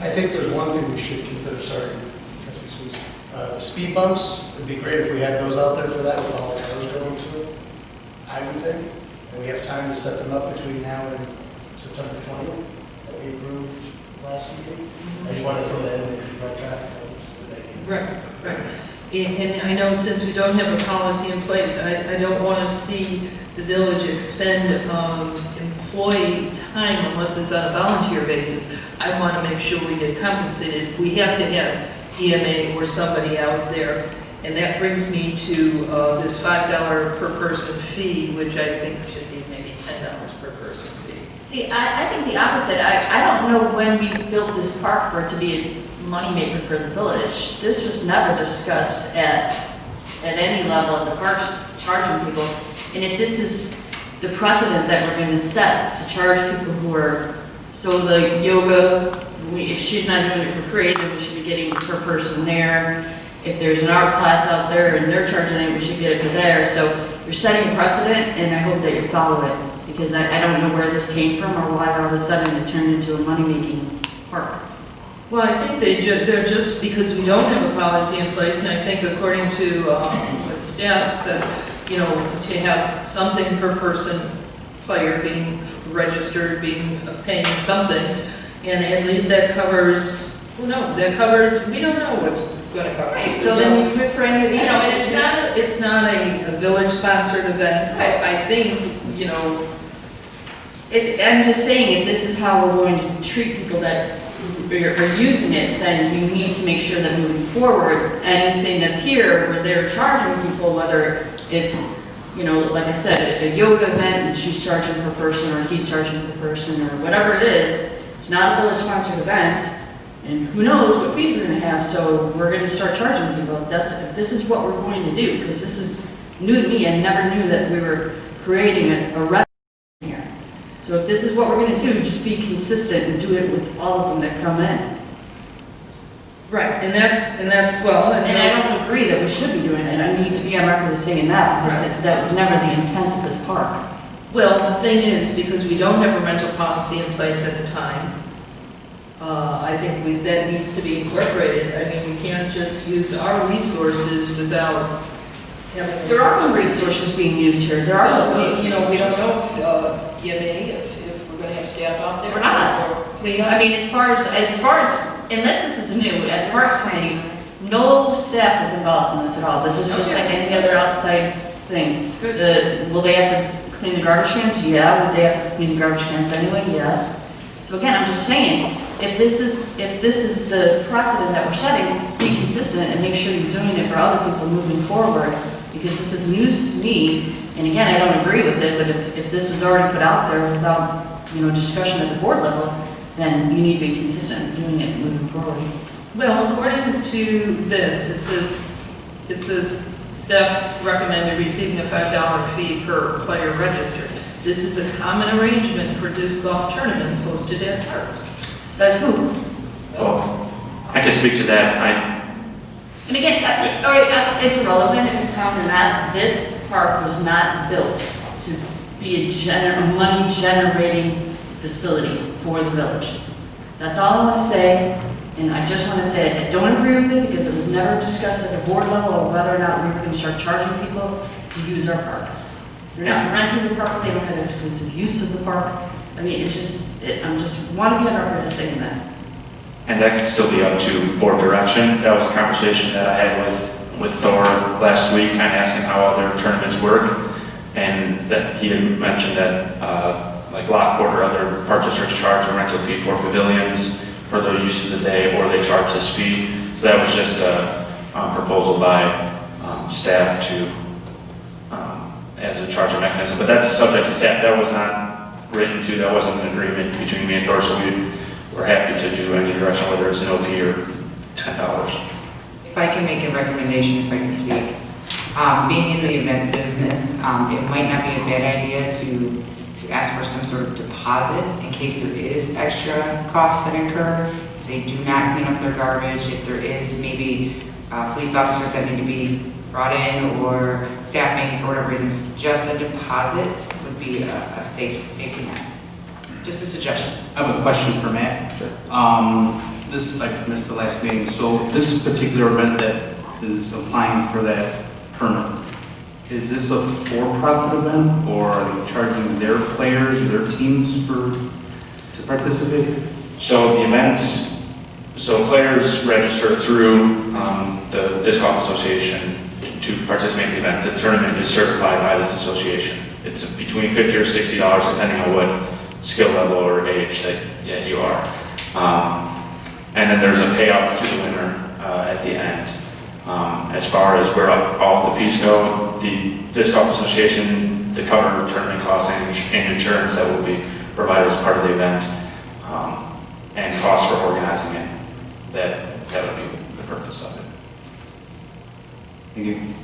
I think there's one thing we should consider, sorry, Trustee Sweet. The speed bumps, it'd be great if we had those out there for that with all the cars going through it, I would think. And we have time to set them up between now and September 20th that we approved last meeting. I just want to throw that in there to keep our traffic cones. Right. And I know since we don't have a policy in place, I don't want to see the village expend employee time unless it's on a volunteer basis. I want to make sure we get compensated if we have to have EMA or somebody out there. And that brings me to this $5 per person fee, which I think should be maybe $10 per person fee. See, I think the opposite. I don't know when we built this park for it to be a moneymaker for the village. This was never discussed at any level of the parks charging people. And if this is the precedent that we're going to set to charge people who are, so the yoga, if she's not doing it for free, then we should be getting per person there. If there's an art class out there and they're charging it, we should get it for there. So you're setting a precedent, and I hope that you follow it, because I don't know where this came from or why all of a sudden it turned into a money-making park. Well, I think they're just, because we don't have a policy in place, and I think according to what staff said, you know, to have something per person, player being registered, paying something, and at least that covers, who knows, that covers, we don't know what's going to cover. Right, so then we quit for any of that. You know, and it's not a village-sponsored event, so I think, you know, I'm just saying, if this is how we're going to treat people that are using it, then we need to make sure that moving forward, anything that's here where they're charging people, whether it's, you know, like I said, a yoga event and she's charging per person or he's charging per person or whatever it is, it's not a village-sponsored event, and who knows what fees we're gonna have, so we're gonna start charging people. If this is what we're going to do, because this is new to me, I never knew that we were creating a revenue here. So if this is what we're gonna do, just be consistent and do it with all of them that come in. right, and that's well, And I don't agree that we should be doing it, I need to be on record as saying that, because that was never the intent of this park. well, the thing is, because we don't have a rental policy in place at the time, I think that needs to be incorporated. I mean, we can't just use our resources without having. There are no resources being used here, there are no. Well, we don't know if EMA, if we're gonna have staff out there. We're not. Or clean up. I mean, as far as, unless this is new, at Parks Committee, no staff was involved in this at all. This is just like any other outside thing. Will they have to clean the garbage cans? Yeah. Would they have to clean the garbage cans anyway? Yes. So again, I'm just saying, if this is the precedent that we're setting, be consistent and make sure you're doing it for other people moving forward, because this is news to me, and again, I don't agree with it, but if this was already put out there without, you know, discussion at the board level, then you need to be consistent in doing it moving forward. Well, according to this, it says staff recommended receiving a $5 fee per player registered. This is a common arrangement for disc golf tournaments hosted at parks. Says who? Oh, I can speak to that. And again, it's irrelevant if it's common or not. This park was not built to be a money-generating facility for the village. That's all I want to say, and I just want to say it. I don't agree with it because it was never discussed at the board level or whether or not we were going to start charging people to use our park. They're not renting the park, they don't have exclusive use of the park. I mean, it's just, I'm just want to be on record as saying that. And that could still be up to board direction. That was a conversation that I had with Thor last week, kind of asking how all their tournaments work. And that he had mentioned that like Lockport or other park districts charge a rental fee for pavilions for their use of the day, or they charge this fee. So that was just a proposal by staff to as a charging mechanism. But that's subject to staff. That was not written to, that wasn't an agreement between me and Thor, so we're happy to do any direction, whether it's no fee or $10. If I can make a recommendation, if I can speak. Being in the event business, it might not be a bad idea to ask for some sort of deposit in case there is extra costs that incur. If they do not clean up their garbage, if there is maybe police officers that need to be brought in or staffing for whatever reasons, just a deposit would be a safety net. Just a suggestion. I have a question for Matt. Sure. I missed the last meeting. So this particular event that is applying for that permit, is this a for-profit event, or are they charging their players or their teams to participate? So the events, so players register through the Disc Golf Association to participate in the event. The tournament is certified by this association. It's between $50 or $60 depending on what skill level or age that you are. And then there's a payout to the winner at the end. As far as where all the fees go, the Disc Golf Association to cover tournament costs and insurance, that will be provided as part of the event, and costs for organizing it. That would be the purpose of it. Thank you.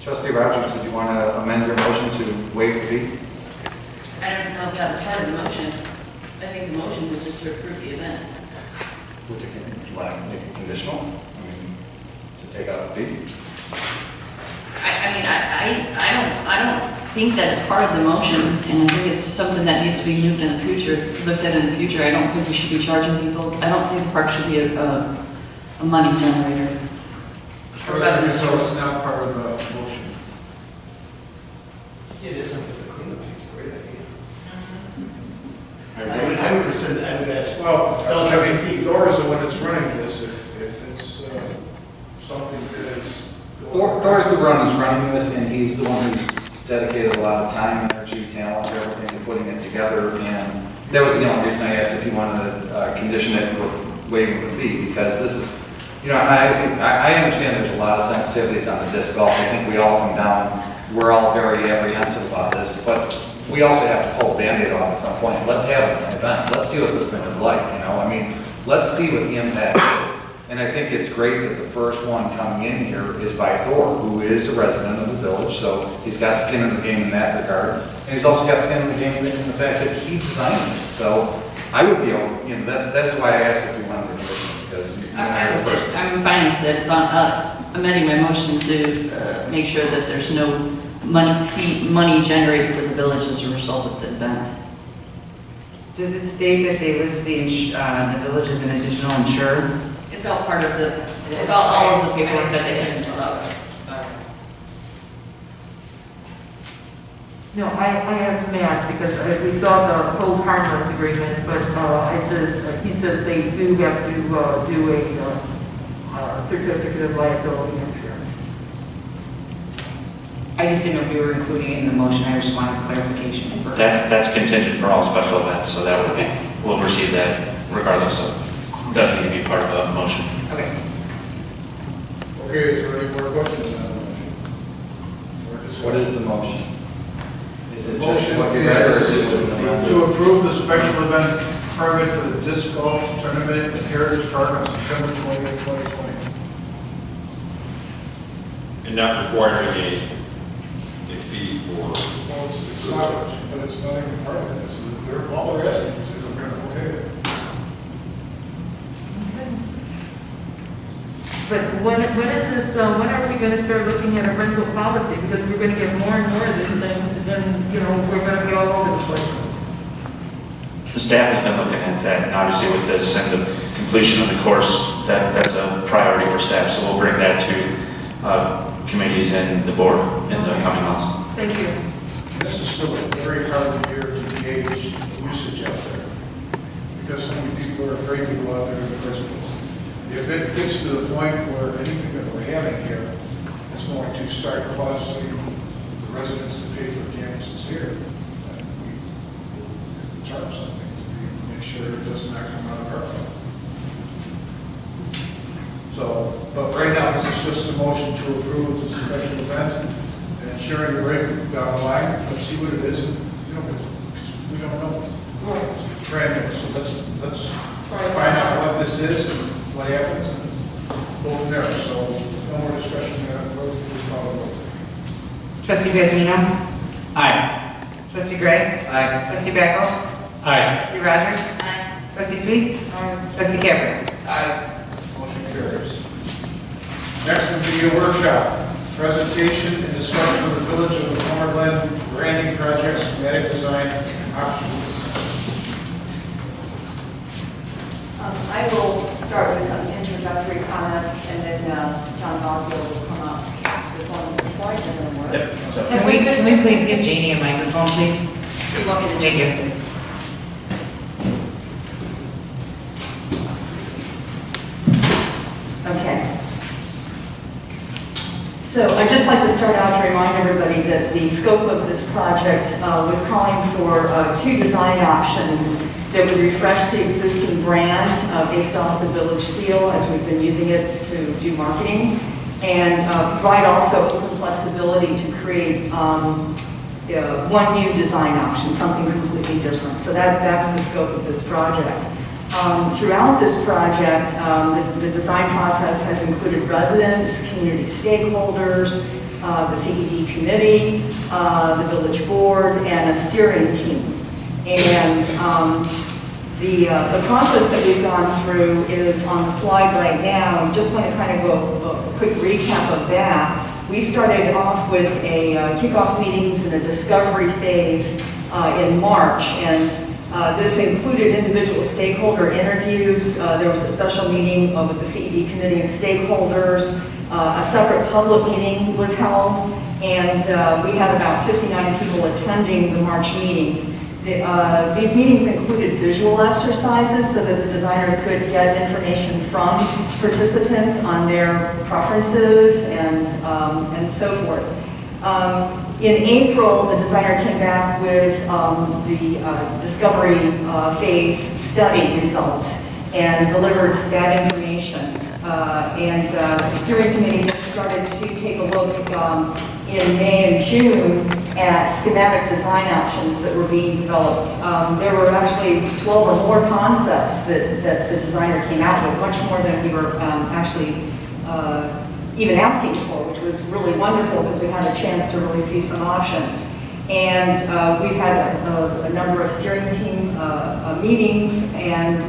Trustee Rogers, did you want to amend your motion to waive the fee? I don't know if that was part of the motion. I think the motion was just to approve the event. Would you want to make it conditional? I mean, to take out the fee? I don't think that it's part of the motion, and I think it's something that needs to be looked at in the future. I don't think we should be charging people. I don't think the park should be a money generator. So it's not part of the motion. It isn't, but the cleanup fee's a great idea. Mm-hmm. I would rescind, I would ask. Well, I mean, Thor is the one that's running this, if it's something that is. Thor's the one who's running this, and he's the one who's dedicated a lot of time, energy, talent, everything to putting it together. And that was the only reason I asked if you wanted to condition it with waiving the fee, because this is, you know, I understand there's a lot of sensitivities on the disc golf. I think we all come down, we're all very apprehensive about this, but we also have to pull a Band-Aid off at some point. Let's have an event. Let's see what this thing is like, you know? I mean, let's see what the impact is. And I think it's great that the first one coming in here is by Thor, who is a resident of the village, so he's got skin in the game in that regard. And he's also got skin in the game in the fact that he designed it. So I would be, you know, that's why I asked if you wanted to condition, because I'm fine with it. It's on amending my motion to make sure that there's no money generated for the village as a result of the event. Does it state that they list the village as an additional insurer? It's all part of it's all of the paperwork that they can fill out. No, I asked Matt because we saw the hold harmless agreement, but he said they do have to do a certificate of liability insurance. I just didn't know if you were including it in the motion. I just wanted clarification. That's contingent for all special events, so that would be, we'll receive that regardless of, doesn't need to be part of the motion. Okay. Okay, is there any more questions on the motion? what is the motion? Is The it just motion what you read, or is is it to approve the special event permit for the disc golf tournament at Heritage Park on September 20th, 2020. And not requiring a fee for. Well, it's not, but it's not even part of this. They're all they're asking is if we're going to okay it. But when is this, when are we going to start looking at a rental policy? Because we're going to get more and more of these things, and, you know, we're going to be all over the place. The staff has been looking at that, and obviously with this and the completion of the course, that's a priority for staff, so we'll bring that to committees and the board in the coming months. Thank you. This is still a very hard year to gauge the usage out there, because so many people are afraid to go out there in the first place. If it gets to the point where anything that we're having here is going to start causing the residents to pay for damages here, then we charge something to make sure it does not come out of our fund. So, but right now, this is just a motion to approve the special event and sharing the rate down the line. Let's see what it is. You know, we don't know. It's brand new, so let's find out what this is and what happens and go from there. So, no more discussion here. We'll just follow the vote. Trustee Bezmino? Aye. Trustee Gray? Aye. Trustee Backel? Aye. Trustee Rogers? Aye. Trustee Suisse? Trustee Capper? Aye. Motion carries. Next will be a workshop. Presentation and discussion of the village of the former Glen branding project, schematic design options. I will start with some introductory comments, and then John Boswell will come up with one of the slides that are going to work. Can we please give Janie a microphone, please? You want me to Thank you. Okay. So I'd just like to start out to remind everybody that the scope of this project was calling for 2 design options that would refresh the existing brand based off the village seal as we've been using it to do marketing, and provide also open flexibility to create one new design option, something completely different. So that's the scope of this project. Throughout this project, the design process has included residents, community stakeholders, the CED committee, the village board, and a steering team. And the process that we've gone through is on the slide right now. I just want to kind of go a quick recap of that. We started off with a kickoff meetings and a discovery phase in March, and this included individual stakeholder interviews. There was a special meeting with the CED committee and stakeholders. A separate public meeting was held, and we had about 59 people attending the March meetings. These meetings included visual exercises so that the designer could get information from participants on their preferences and so forth. In April, the designer came back with the discovery phase study results and delivered that information. The steering committee started to take a look in May and June at schematic design options that were being developed. There were actually 12 or more concepts that the designer came out with, much more than we were actually even asking for, which was really wonderful because we had a chance to really see some options. And we've had a number of steering team meetings, and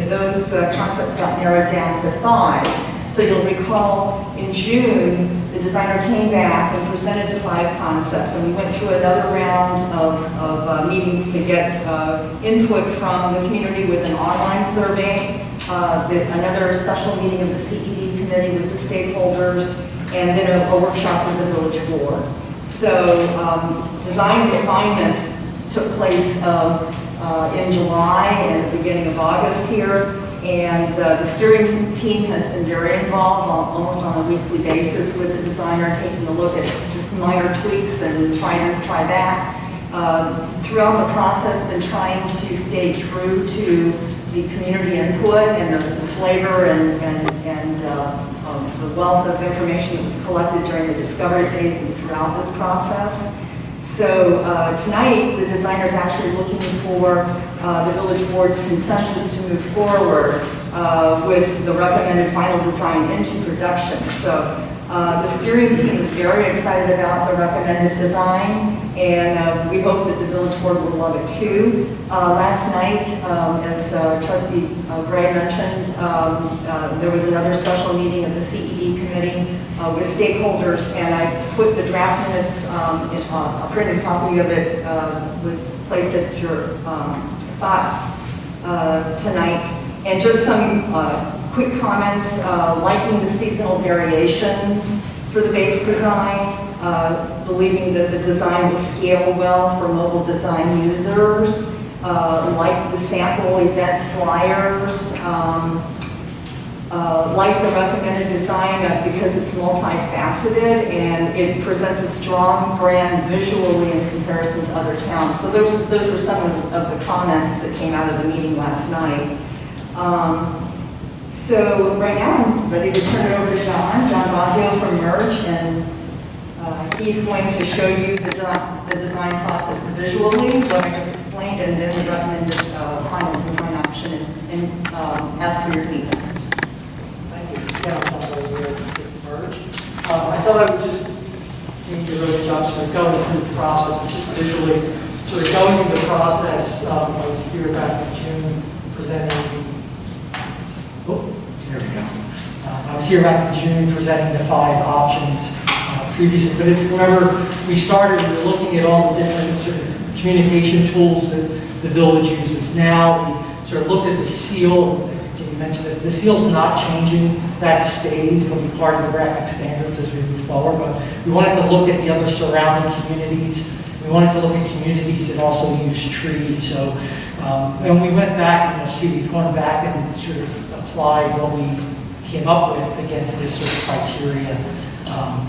those concepts got narrowed down to 5. So you'll recall in June, the designer came back and presented the 5 concepts, and we went through another round of meetings to get input from the community with an online survey, another special meeting of the CED committee with the stakeholders, and then a workshop with the village board. So design refinement took place in July and the beginning of August here. And the steering team has been very involved almost on a weekly basis with the designer, taking a look at just minor tweaks and try this, try that. Throughout the process, been trying to stay true to the community input and the flavor and the wealth of information that was collected during the discovery phase and throughout this process. So tonight, the designer is actually looking for the village board's consensus to move forward with the recommended final design into production. So the steering team is very excited about the recommended design, and we hope that the village board will love it too. Last night, as Trustee Gray mentioned, there was another special meeting of the CED committee with stakeholders, and I put the draft minutes, a printed copy of it was placed at your spot tonight. And just some quick comments, liking the seasonal variations for the base design, believing that the design will scale well for mobile design users, like the sample event flyers, like the recommended design because it's multifaceted and it presents a strong brand visually in comparison to other towns. So those were some of the comments that came out of the meeting last night. So right now I'm ready to turn it over to John Bazio from Merge, and he's going to show you the design process visually, what I just explained, and then the recommended final design option, and ask for your feedback. Thank you. Yeah, I'm John Bazio with Merge. I thought I would just do a really good job sort of going through the process, just visually sort of going through the process. I was here back in June presenting I was here back in June presenting the 5 options previously. But if you remember, we started, we were looking at all the different sort of communication tools that the village uses now. We sort of looked at the seal. I think Jimmy mentioned this. The seal's not changing. That stays. It'll be part of the graphic standards as we move forward. But we wanted to look at the other surrounding communities. We wanted to look at communities that also use trees. So, and we went back, and you'll see we've gone back and sort of applied what we came up with against this sort of criteria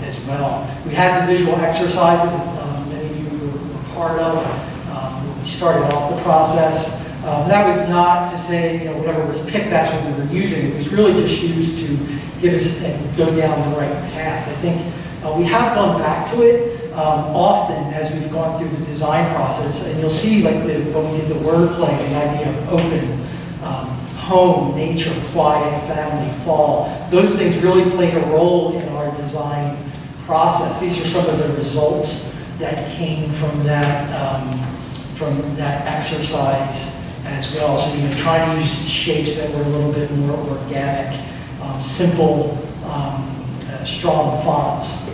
as well. We had the visual exercises that many of you were part of when we started off the process. That was not to say, whatever was picked, that's what we were using. It was really just used to give us and go down the right path. I think we have gone back to it. often as we've gone through the design process, and you'll see like when we did the wordplay, the idea of open, home, nature, quiet, family, fall, those things really played a role in our design process. These are some of the results that came from that exercise as well. So, trying to use shapes that were a little bit more organic, simple, strong fonts.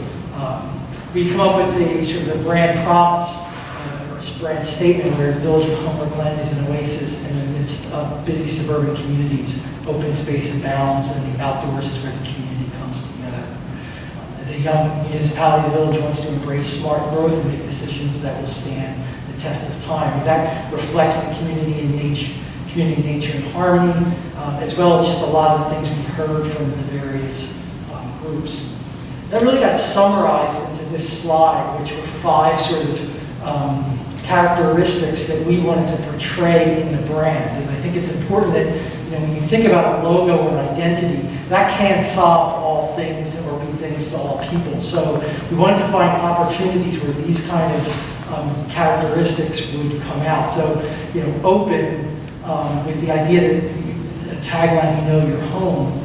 We come up with a sort of a brand promise, or brand statement, where the Village of Homer Glen is an oasis in the midst of busy suburban communities. Open space abounds, and the outdoors is where the community comes together. As a young municipality, the village wants to embrace smart growth and make decisions that will stand the test of time. That reflects the community and nature and harmony, as well as just a lot of the things we heard from the various groups. That really got summarized into this slide, which were 5 sort of characteristics that we wanted to portray in the brand. And I think it's important that, when you think about a logo or an identity, that can't solve all things or be things to all people. So we wanted to find opportunities where these kind of characteristics would come out. So, open, with the idea that a tagline, your home,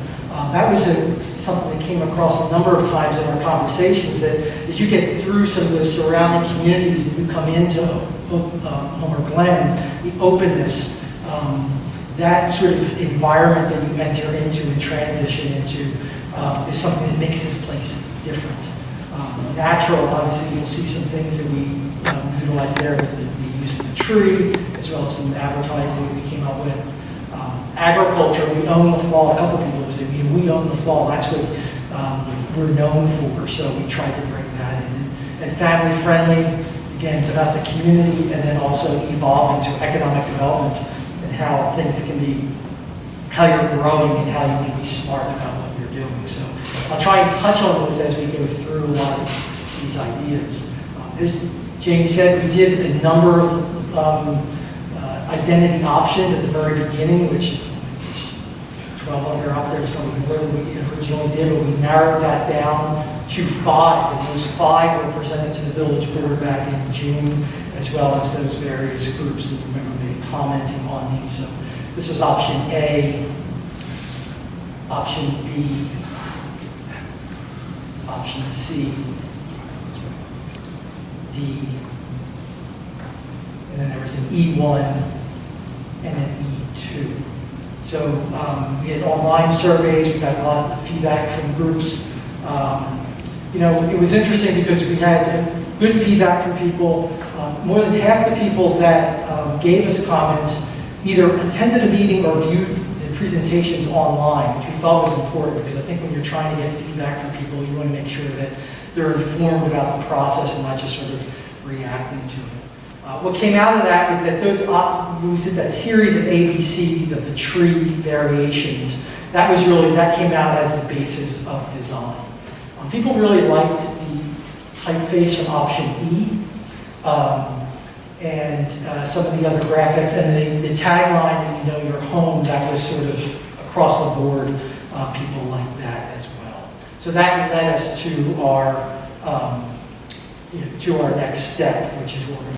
that was something that came across a number of times in our conversations, that as you get through some of those surrounding communities and you come into Homer Glen, the openness, that sort of environment that you enter into and transition into is something that makes this place different. Natural, obviously, you'll see some things that we utilize there with the use of the tree, as well as some advertising that we came up with. Agriculture, we own the fall. A couple people have said, we own the fall. That's what we're known for. So we tried to bring that in. And family friendly, again, about the community, and then also evolving to economic development and how things can be, how you're growing and how you need to be smart about what you're doing. So I'll try and touch on those as we go through a lot of these ideas. As Jamie said, we did a number of identity options at the very beginning, which there's 12 other out there, it's probably more than we originally did, but we narrowed that down to 5, and those 5 were presented to the village board back in June, as well as those various groups that remember me commenting on these. So this was option A, option B, option C, D, and then there was an E1 and an E2. So we had online surveys, we got a lot of feedback from groups. It was interesting because we had good feedback from people. More than half the people that gave us comments either attended a meeting or viewed the presentations online, which we thought was important, because I think when you're trying to get feedback from people, you want to make sure that they're informed about the process and not just sort of reacting to it. What came out of that was that we said that series of ABC, of the tree variations, that came out as the basis of design. People really liked the typeface from option E, and some of the other graphics, and the tagline that your home, that was sort of across the board, people like that as well. So that led us to our next step, which is what we're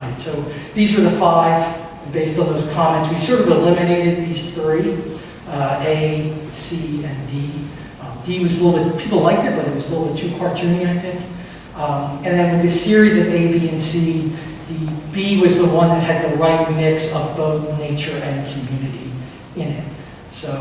going to. So these were the 5, based on those comments. We sort of eliminated these 3, A, C, and D. D was a little bit, people liked it, but it was a little bit too cartoony, I think. And then with the series of A, B, and C, the B was the one that had the right mix of both nature and community in it. So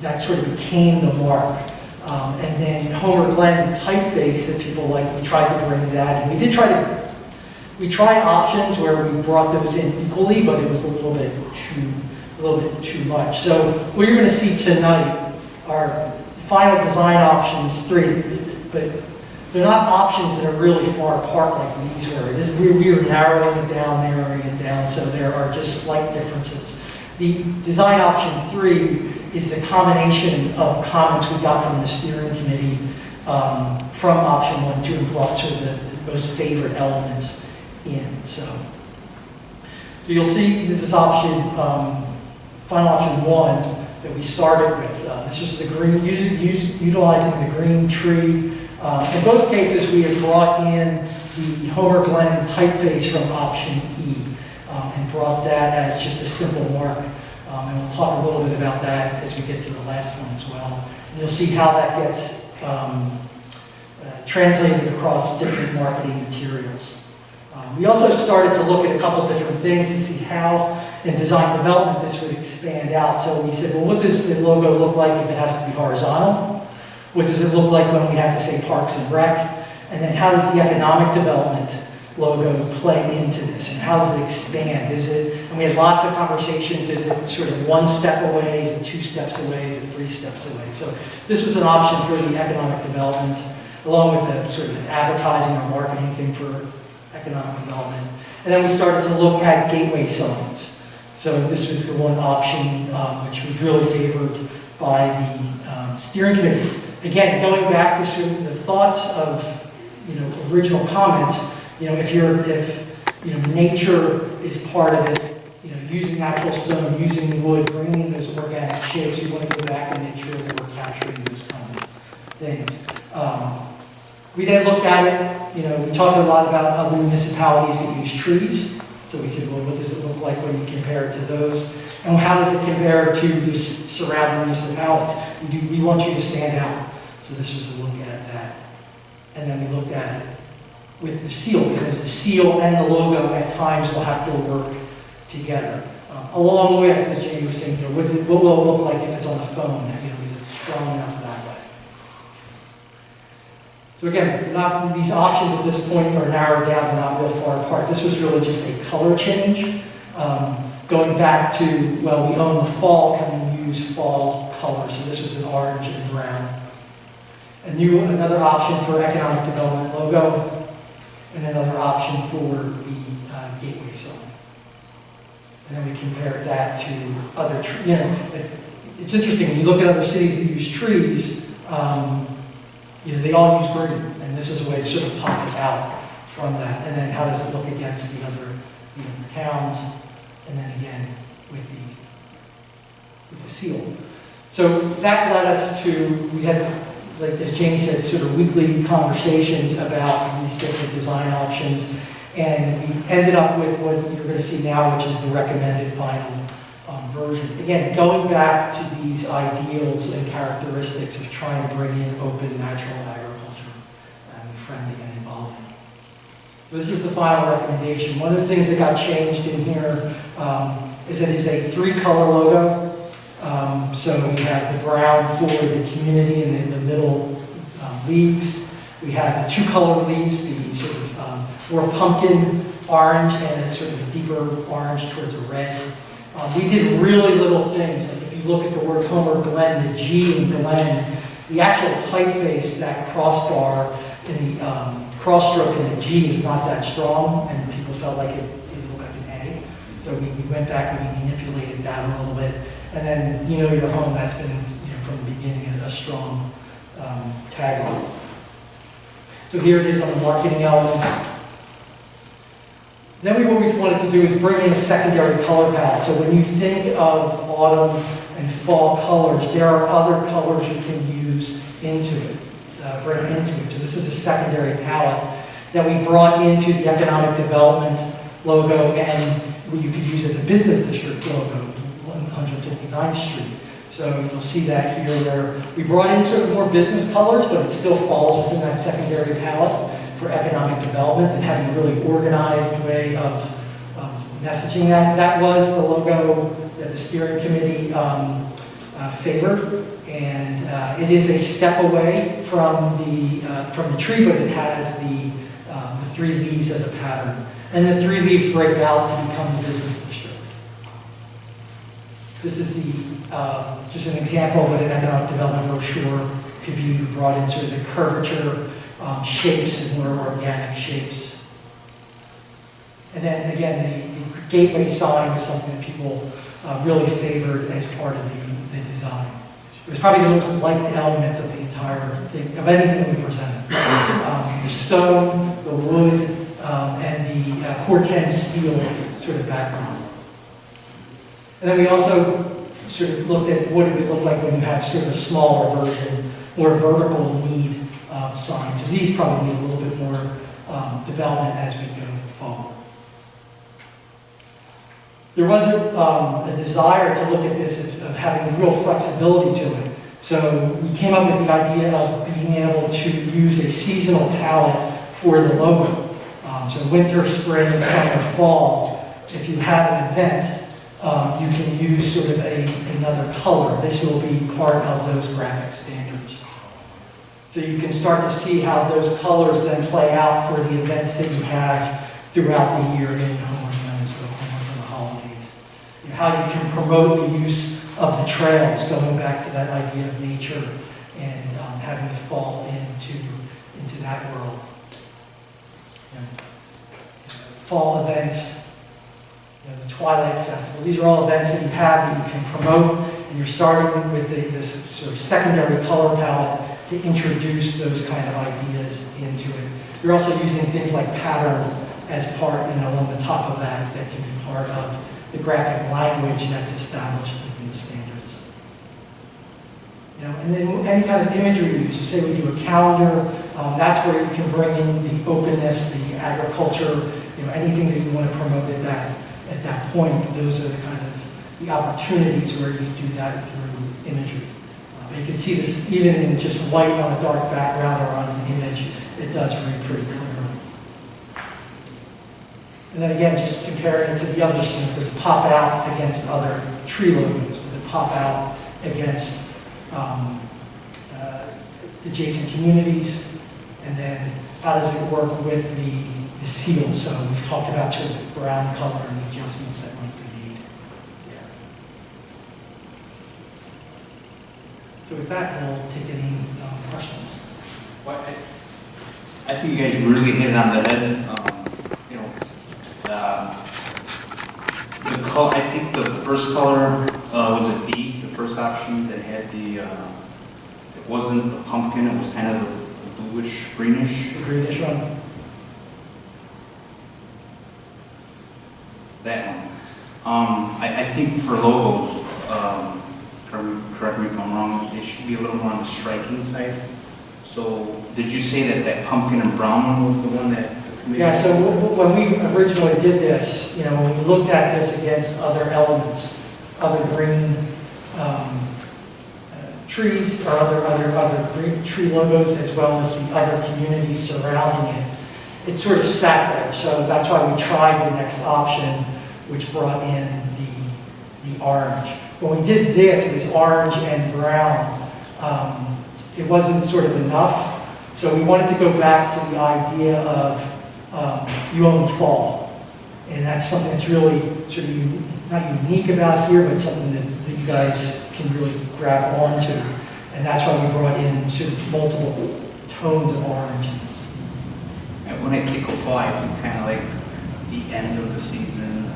that sort of became the mark. And then Homer Glen, the typeface that people liked, we tried to bring that. And we tried options where we brought those in equally, but it was a little bit too much. So what you're going to see tonight are final design options 3, but they're not options that are really far apart like these were. We were narrowing it down, so there are just slight differences. The design option 3 is the combination of comments we got from the steering committee from option 1, 2, and brought sort of the most favorite elements in. So you'll see this is final option 1 that we started with. This was the green, utilizing the green tree In both cases, we have brought in the Homer Glen typeface from option E and brought that as just a simple mark. And we'll talk a little bit about that as we get to the last one as well. And you'll see how that gets translated across different marketing materials. We also started to look at a couple different things to see how in design development this would expand out. So we said, well, what does the logo look like if it has to be horizontal? What does it look like when we have to say Parks and Rec? And then how does the economic development logo play into this? And how does it expand? Is it, and we had lots of conversations, is it sort of one step away? Is it 2 steps away? Is it 3 steps away? So this was an option for the economic development, along with the sort of an advertising or marketing thing for economic development. And then we started to look at gateway signs. So this was the one option which was really favored by the steering committee. Again, going back to sort of the thoughts of original comments, if nature is part of it, using natural stone, using wood, bringing in those organic shapes, we want to go back and make sure that we're capturing those kind of things. We then looked at it, we talked a lot about other municipalities that use trees. So we said, well, what does it look like when you compare it to those? And how does it compare to the surrounding municipalities? We want you to stand out. So this was a look at that. And then we looked at it with the seal, because the seal and the logo at times will have to work together. Along with, as Jamie was saying, what will it look like if it's on the phone? Is it strong enough that way? So again, these options at this point are narrowed down, they're not real far apart. This was really just a color change. Going back to, well, we own the fall, can we use fall colors? So this was an orange and brown. Another option for economic development logo, and another option for the gateway sign. And then we compared that to other, it's interesting, when you look at other cities that use trees, they all use green, and this is a way to sort of pop it out from that. And then how does it look against the other towns, and then again with the seal. So that led us to, we had, like as Jamie said, sort of weekly conversations about these different design options, and we ended up with what you're going to see now, which is the recommended final version. Again, going back to these ideals and characteristics of trying to bring in open natural agriculture and friendly and involving. So this is the final recommendation. One of the things that got changed in here is that it is a 3-color logo. So we have the brown for the community and in the middle leaves. We have the 2-color leaves, the sort of more pumpkin orange and a sort of a deeper orange towards a red. We did really little things, like if you look at the word Homer Glen, the G in Glen, the actual typeface, that crossbar in the cross-stroke in the G is not that strong, and people felt like it looked like an A. So we went back and we manipulated that a little bit. And then, your home, that's been, from the beginning, a strong tagline. So here it is on the marketing elements. Then what we wanted to do is bring in a secondary color palette. So when you think of autumn and fall colors, there are other colors you can use into it, bring into it. So this is a secondary palette that we brought into the economic development logo, and you could use as a business district logo, 159th Street. So you'll see that here where we brought in sort of more business colors, but it still falls within that secondary palette for economic development and having a really organized way of messaging that. That was the logo that the steering committee favored, and it is a step away from the tree, but it has the 3 leaves as a pattern. And the 3 leaves break out to become the business district. This is just an example of what an economic development brochure could be. Brought in sort of the curvature shapes and more organic shapes. And then again, the gateway sign was something that people really favored as part of the design. It was probably the most liked element of the entire thing, of anything that we presented. The stone, the wood, and the Corten steel sort of background. And then we also sort of looked at what it would look like when you have sort of a smaller version, more vertical need signs. And these probably need a little bit more development as we go forward. There was a desire to look at this of having real flexibility to it. So we came up with the idea of being able to use a seasonal palette for the logo. So winter, spring, summer, fall. If you have an event, you can use sort of another color. This will be part of those graphic standards. So you can start to see how those colors then play out for the events that you have throughout the year in Homer Events, so Homer for the holidays. You know, how you can promote the use of the trails, going back to that idea of nature and having it fall into that world. You know, fall events, you know, the Twilight Festival. These are all events that you have that you can promote, and you're starting with this sort of secondary color palette to introduce those kind of ideas into it. You're also using things like patterns as part, you know, on the top of that can be part of the graphic language that's established within the standards. You know, and then any kind of imagery use. So say we do a calendar, that's where you can bring in the openness, the agriculture, you know, anything that you want to promote at that point. Those are the kind of the opportunities where you do that through imagery. You can see this even in just white on a dark background or on an image. It does read pretty clearly. And then again, just comparing it to the other students, does it pop out against other tree logos? Does it pop out against adjacent communities? And then how does it work with the seal? So we've talked about sort of the brown color and the adjustments that might be made there. So with that, we'll take any questions. Well, I think you guys really hit it on the head. You know, the color. I think the first color was a B, the first option that had the. It wasn't the pumpkin. It was kind of the bluish, greenish. The greenish one. That one. I think for logos, correct me if I'm wrong, they should be a little more on the striking side. So did you say that that pumpkin and brown one was the one that the committee? Yeah, so when we originally did this, you know, when we looked at this against other elements, other green trees or other green tree logos, as well as the other communities surrounding it, it sort of sat there. So that's why we tried the next option, which brought in the orange. When we did this, it was orange and brown. It wasn't sort of enough. So we wanted to go back to the idea of you own fall. And that's something that's really sort of not unique about here, but something that you guys can really grab onto. And that's why we brought in sort of multiple tones of orange in this. And when I think of fall, I think kind of like the end of the season.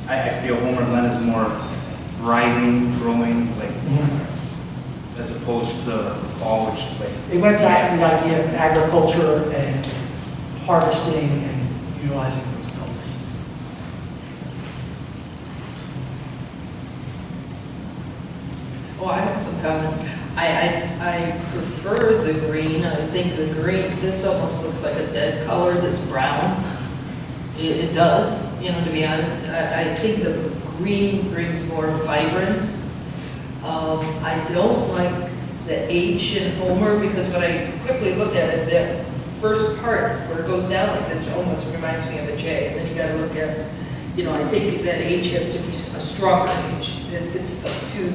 I feel Homer Glen is more thriving, growing, like, as opposed to the fall, which is like. It went back to the idea of agriculture and harvesting and utilizing those colors. Oh, I have some comments. I prefer the green. I think the green, this almost looks like a dead color that's brown. It does, you know, to be honest. I think the green brings more vibrance. I don't like the H in Homer because when I quickly look at it, that first part where it goes down like this almost reminds me of a J. And then you got to look at, you know, I think that H has to be a stronger H. It's like too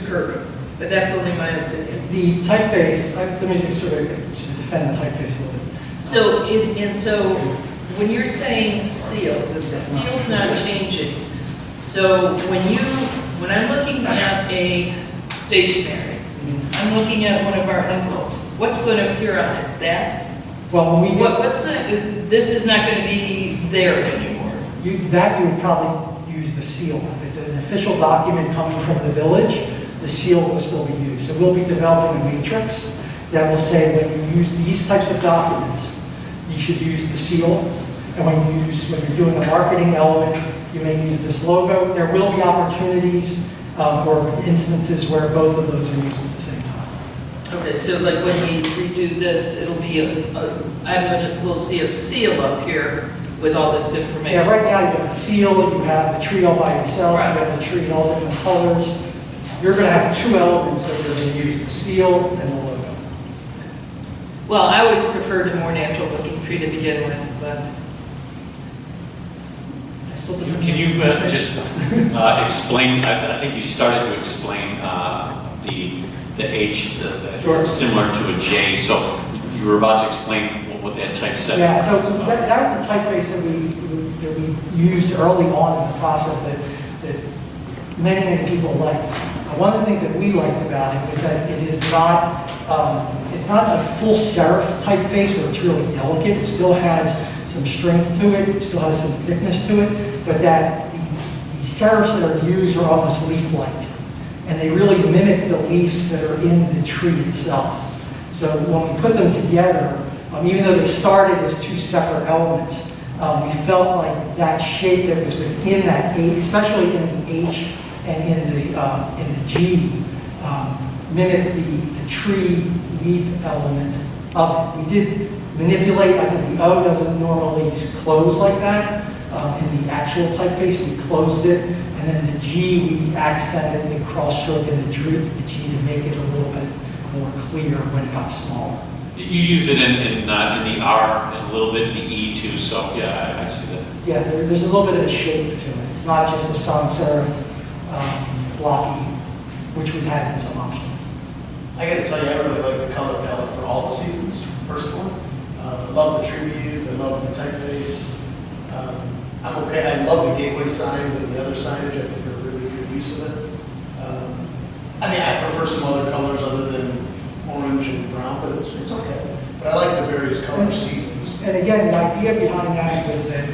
curvy. But that's only my opinion. The typeface, let me just sort of defend the typeface a little bit. So, so when you're saying seal, the seal's not changing. So when I'm looking at a stationery, I'm looking at one of our envelopes. What's going to appear on it? That? Well, when we what's going to? This is not going to be there anymore. You would probably use the seal. If it's an official document coming from the village, the seal will still be used. So we'll be developing a matrix that will say when you use these types of documents, you should use the seal. And when you're doing a marketing element, you may use this logo. There will be opportunities or instances where both of those are used at the same time. Okay, so like when we redo this, it'll be we'll see a seal up here with all this information. Yeah, right now you have a seal, you have the tree all by itself, Right. you have the tree in all different colors. You're going to have two elements that you're going to use, the seal and the logo. Well, I always preferred a more natural looking tree to begin with, but I still think- Can you just explain, I think you started to explain the H, Sure. similar to a J, so you were about to explain what that typesetting Yeah, so was about. that was the typeface that we used early on in the process that many people liked. One of the things that we liked about it was that it is not, it's not a full serif typeface where it's really delicate. It still has some strength to it, it still has some thickness to it, but that the serifs that are used are almost leaf-like. And they really mimic the leaves that are in the tree itself. So when we put them together, even though they started as two separate elements, we felt like that shape that was within that H, especially in the H and in the G, mimicked the tree leaf element of it. We did manipulate, I think the O doesn't normally close like that. In the actual typeface, we closed it, and then the G, we accented the cross stroke in the G to make it a little bit more clear when it got smaller. You use it in the R and a little bit in the E too, so yeah, I see that. Yeah, there's a little bit of a shape to it. It's not just a sans serif blocky, which we've had in some options. I gotta tell you, I really like the color palette for all the seasons, personally. I love the tree we used, I love the typeface. I'm okay, I love the gateway signs and the other signage, I think they're really good use of it. I mean, I prefer some other colors other than orange and brown, but it's okay. But I like the various color seasons. And again, the idea behind that was that,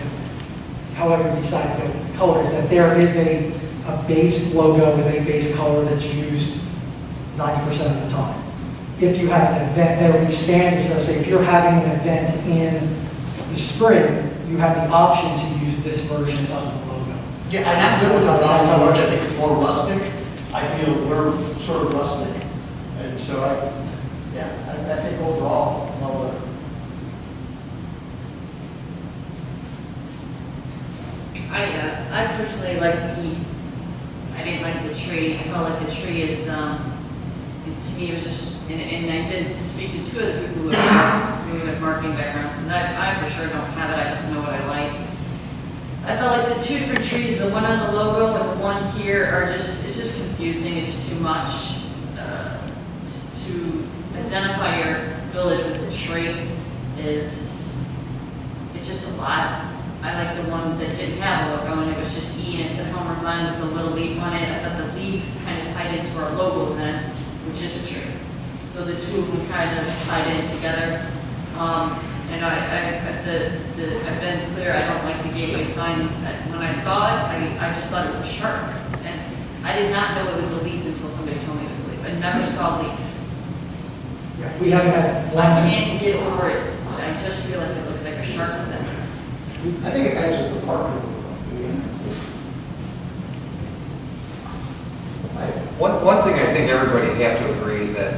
however you decide to go with the color, is that there is a base logo with a base color that's used 90% of the time. If you have an event, there will be standards that say if you're having an event in the spring, you have the option to use this version of the logo. Yeah, and I'm good with it, not so much, I think it's more rustic. I feel we're sort of rustic. And so I think overall, well, I personally like E. I didn't like the tree. I felt like the tree is, to me, it was just, and I did speak to two of the people who have marketing backgrounds, because I for sure don't have it, I just know what I like. I felt like the two different trees, the one on the logo and the one here are just, it's just confusing, it's too much to identify your village with a tree it's just a lot. I like the one that didn't have a logo and it was just E and it said Homer Glen with the little leaf on it. I thought the leaf kind of tied into our logo then, which is a tree. So the two of them kind of tied in together. And I've been clear, I don't like the gateway sign. When I saw it, I just thought it was a shark. And I did not know it was a leaf until somebody told me it was a leaf. I never saw a leaf. Yeah, we haven't had one. I can't get over it. I just feel like it looks like a shark with it. I think it matches the park. One thing I think everybody have to agree that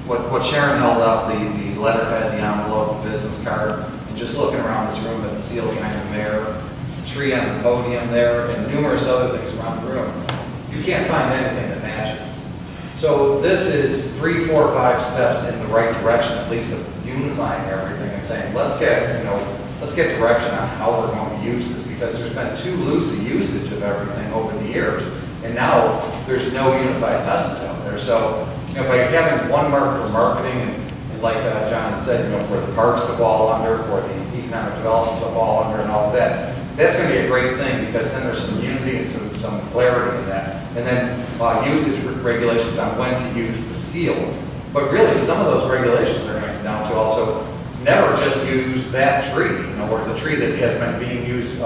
what Sharon held up, the letterhead, the envelope, the business card, and just looking around this room at the seal behind the mayor, the tree on the podium there, and numerous other things around the room, you can't find anything that matches. So this is 3, 4, 5 steps in the right direction, at least of unifying everything and saying, let's get direction on how we're going to use this, because there's been too loose a usage of everything over the years. And now there's no unified message out there. So, by having one mark for marketing and like John said, for the parks to fall under, for the economic development to fall under and all of that, that's going to be a great thing because then there's some unity and some clarity in that. And then usage regulations on when to use the seal. But really, some of those regulations are going to come down to also never just use that tree, or the tree that has been being used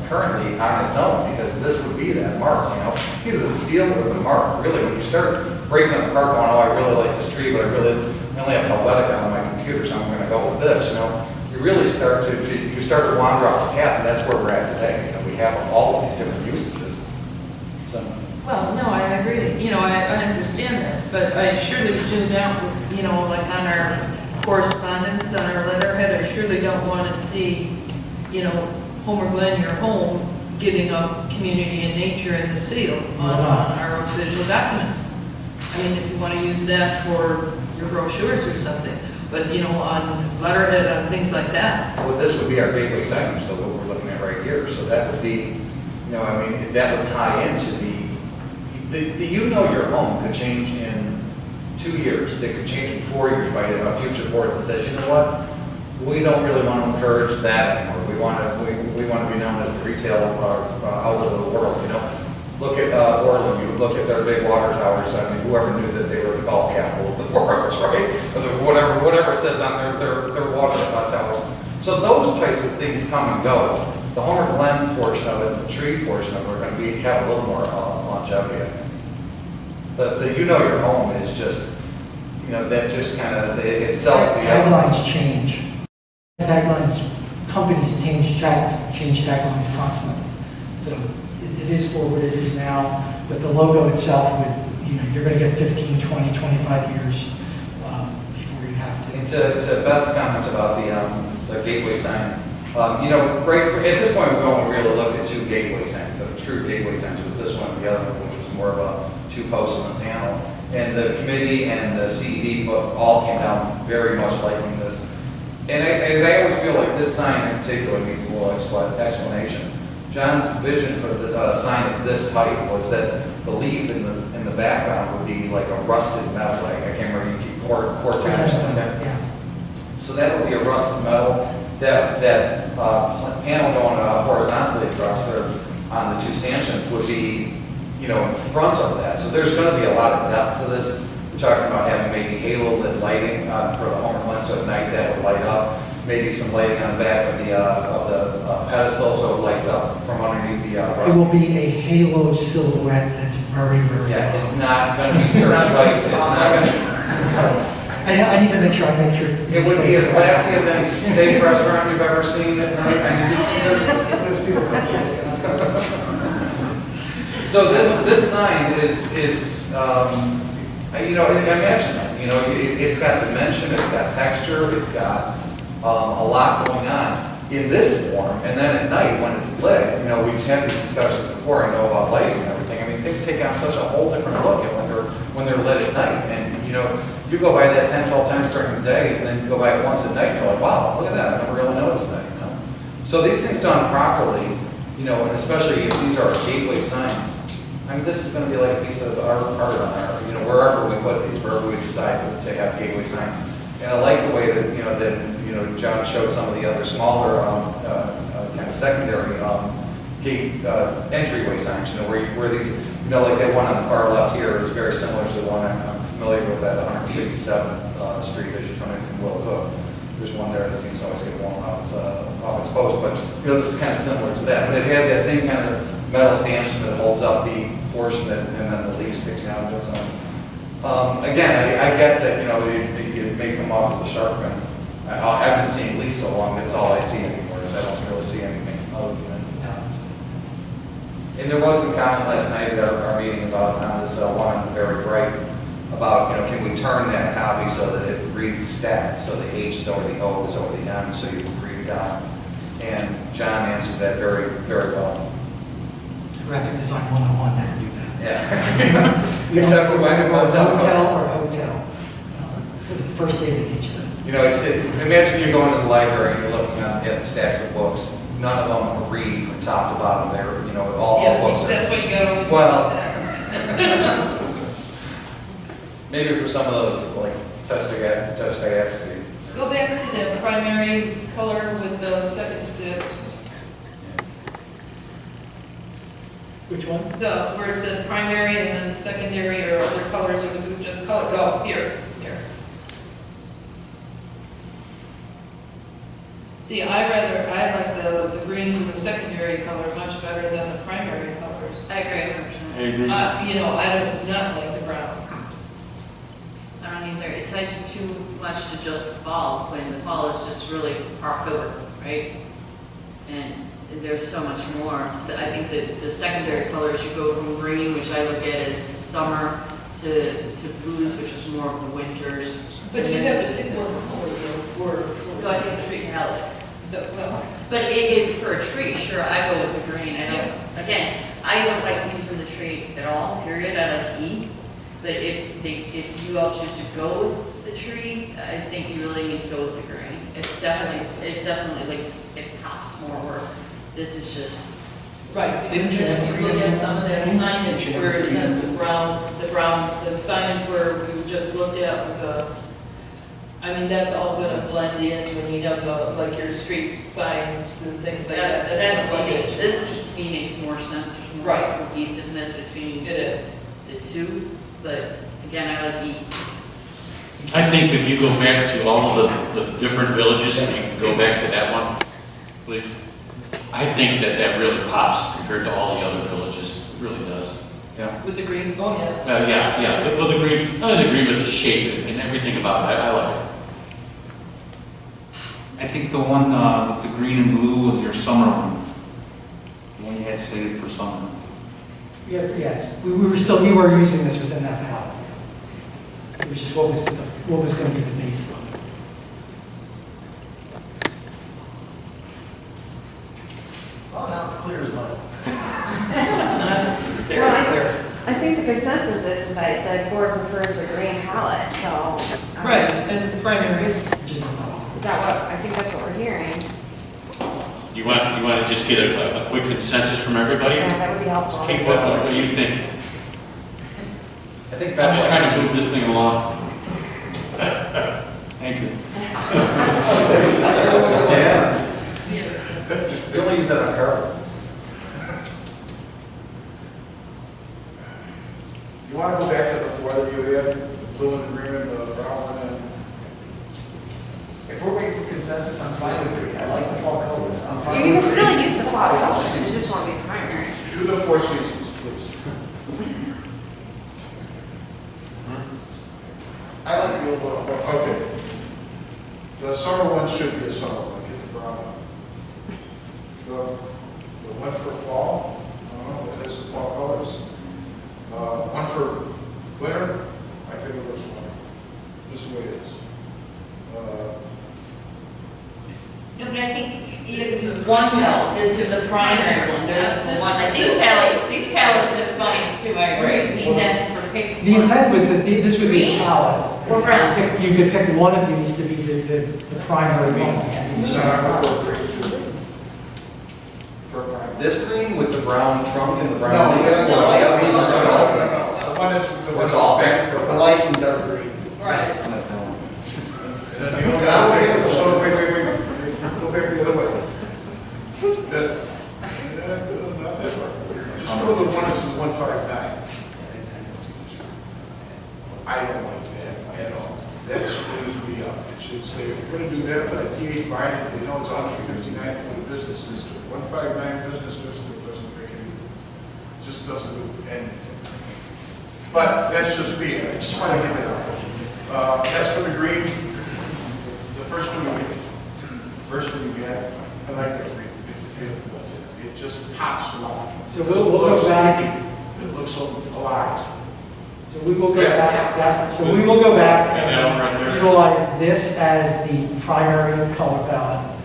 currently on its own, because this would be that mark, It's either the seal or the mark. Really, when you start breaking it apart going, oh, I really like this tree, but I only have Helvetica on my computer, so I'm going to go with this, you really start to wander off the path, and that's where we're at today. We have all of these different usages. So. Well, no, I agree. I understand that. but I surely do not, you know, like on our correspondence, on our letterhead, I surely don't want to see, you know, Homer Glen, your home, giving up community and nature in the seal on our official document. I mean, if you want to use that for your brochures or something, but, you know, on letterhead, on things like that. Well, this would be our gateway signage, so what we're looking at right here, so that would be, you know, I mean, that would tie into the you know your home could change in 2 years, they could change in 4 years by a future board that says, you know what, we don't really want to encourage that anymore. We want to be known as the retail outlet of the world, you know. Look at Orland, you look at their big water towers, I mean, whoever knew that they were the golf capital of the world, right? Or whatever it says on their water towers. So those types of things come and go. The Homer Glen portion of it, the tree portion of it, are going to have a little more longevity, I think. The you know your home is just, you know, that just kind of, it sells the taglines change. Taglines, companies change taglines constantly. So it is for what it is now, but the logo itself would, you know, you're going to get 15, 20, 25 years before you have to. And to Beth's comment about the gateway sign, you know, right at this point, we've only really looked at 2 gateway signs. The true gateway signs was this one and the other one, which was more of a 2 posts on a panel. And the committee and the CED all came down very much liking this. And I always feel like this sign in particular needs a little explanation. John's vision for the sign of this type was that the leaf in the background would be like a rusted metal, like I can't remember, you keep cortex or something like that. Yeah. So that would be a rusted metal. That panel going horizontally across there on the 2 stanchions would be, you know, in front of that. So there's going to be a lot of depth to this. We're talking about having maybe halo lit lighting for the Homer Glen, so at night that would light up. Maybe some lighting on the back of the pedestal, so it lights up from underneath the It will be a halo silhouette that's very, very yeah, low. it's not going to be searchlights. It's not going to. I need to make sure. It would be as classy as any steak restaurant you've ever seen at night. I mean, so this sign is you know, imagine that. You know, it's got dimension, it's got texture, it's got a lot going on in this form, and then at night when it's lit, you know, we've had these discussions before, I know about lighting and everything. I mean, things take on such a whole different look when they're lit at night. And you know, you go by that 10, 12 times during the day, and then you go by it once at night, and you're like, wow, look at that, I never really noticed that, you know. So these things done properly, you know, and especially if these are gateway signs, I mean, this is going to be like a piece of art on our, you know, wherever we put these, wherever we decide to have gateway signs. And I like the way that, you know, John showed some of the other smaller, kind of secondary gate entryway signs, you know, where these, you know, like that one on the far left here is very similar to the one I'm familiar with at 167th Street as you come in from Willow Hook. There's one there that seems to always get blown off its post, but you know, this is kind of similar to that. But it has that same kind of metal stanchion that holds up the portion that, and then the leaf sticks out of its own. Again, I get that, you know, you may come off as a shark fin. I haven't seen leaves so long, that's all I see anymore, is I don't really see anything other than it. And there was some comment last night at our meeting about on this one very bright, about, you know, can we turn that copy so that it reads stacked, so the H is over the O is over the M, so you can read it down. And John answered that very, very well. Graphic design 101 never do that. Yeah. Except for when hotel or hotel. So the first day they teach them. You know, imagine you're going to the library and you're looking at the stacks of books. None of them read from top to bottom. They're, you know, all books are. That's what you gotta always. Well, maybe for some of those, like Dostoevsky. Go back to the primary color with the second, Which one? where it said primary and then secondary or other colors, it was just color, go, here. See, I like the greens and the secondary color much better than the primary colors. I agree 100%. You know, I do not like the brown. I don't either. It ties you too much to just the fall, when the fall is just really October, right? And there's so much more. I think that the secondary colors, you go from green, which I look at as summer, to booze, which is more of the winters. But you have to pick one color though No, I think tree palette. well, But for a tree, sure, I go with the green. I don't, again, I don't like using the tree at all, period. I like E. But if you all choose to go with the tree, I think you really need to go with the green. It definitely, like, it pops more where this is just, right, because then if you look at some of that signage where it has the signage where we just looked at with the, I mean, that's all gonna blend in when you have the, like your street signs and things like that. that's gonna blend what in. this to me makes more sense. There's more Right. cohesiveness between It is. the two, but again, I like E. I think if you go back to all of the different villages, if you can go back to that one, please. I think that really pops compared to all the other villages, it really does. Yeah. With the green, oh yeah. Yeah, well, the green, not the green, but the shape and everything about it, I like it. I think the one with the green and blue was your summer one. The one you had slated for summer. Yeah, yes, we were using this within that palette, which is what was going to be the base of it. Oh, now it's clear as mud. Well, I think the consensus is that the board prefers the green palette, so. right, as the primary. Is that what, I think that's what we're hearing. You want to just get a quick consensus from everybody? Yeah, that would be helpful. Kate, what do you think? I think I'm just trying to move this thing along. Thank you. Yeah. We only use that on carpet. You want to go back to the four that you had, the blue and the green and the brown one, and If we're waiting for consensus, I'm fine with it. I like the fall colors. I'm fine You with can it. still use the fall colors, it just won't be primary. do the four seasons, please. I like the old one. Okay. The summer one should be a summer one, get the brown one. The one for fall, that is the fall colors. One for winter, I think it looks wonderful, just the way it is. No, but I think it's one though, this is the primary one, they're the one, like these palettes are funny too, I agree. He's asking for the pink. The intent was that this would be a Green palette. or brown. You could pick one of these to be the primary one. This green with the brown trunk and the brown. No, I mean, The one that's, the It's all back for the light and dark green. Right. And then the other, so wait, go back the other way. Not that far. Just go to the one that's 159. I don't like that at all. That screws me up. It should say, if you're gonna do that, but a TH binding, you know, it's on 59th for the business district. 159 business district doesn't make any, just doesn't do anything. But that's just me, I just want to get that out. As for the green, the first one you get, I like that green. It just pops along. So we'll go back. It looks alive. So we will go back, utilize this as the primary color palette.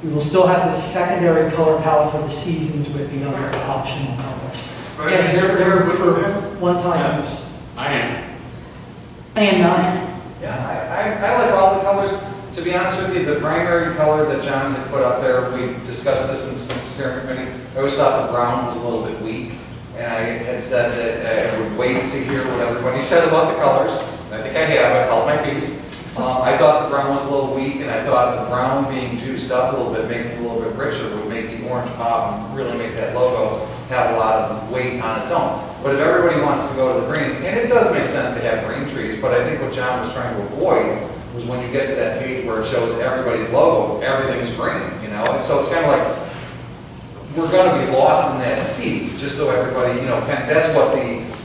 We will still have the secondary color palette for the seasons with the other optional colors. Again, they're for one-time use. I am. And none. Yeah, I like all the colors. To be honest with you, the primary color that John had put up there, we discussed this in some steering committee. I always thought the brown was a little bit weak. And I had said that I would wait to hear what everybody said about the colors. I think I have, I held my peace. I thought the brown was a little weak, and I thought the brown being juiced up a little bit, making it a little bit richer, would make the orange pop and really make that logo have a lot of weight on its own. But if everybody wants to go to the green, and it does make sense to have green trees, but I think what John was trying to avoid was when you get to that page where it shows everybody's logo, everything's green, you know? And so it's kind of like, we're going to be lost in that sea, just so everybody, you know, that's what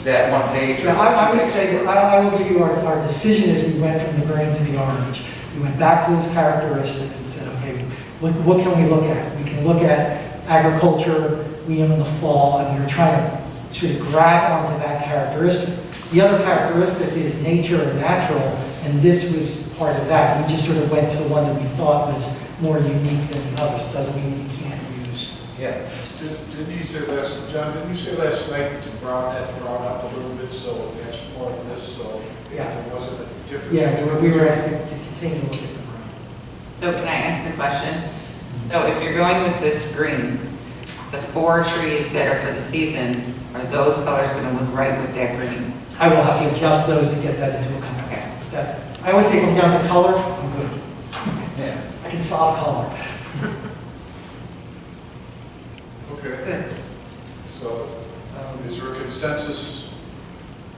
that one page. Now, I would say, that I will give you our decision as we went from the green to the orange. We went back to those characteristics and said, okay, what can we look at? We can look at agriculture, we in the fall, and we were trying to sort of grab onto that characteristic. The other characteristic is nature and natural, and this was part of that. We just sort of went to the one that we thought was more unique than the others. Doesn't mean you can't use. Yeah. Didn't you say last, John, didn't you say last night to brown up a little bit so it matched more of this, so Yeah. there wasn't a difference? Yeah, we were asking to continue to look at the brown. So can I ask a question? So if you're going with this green, the 4 trees that are for the seasons, are those colors going to look right with that green? I will have to adjust those to get that into account. Okay. That, I always say it comes down to color, I'm good. Yeah. I can solve color. Okay, Good. so is there a consensus?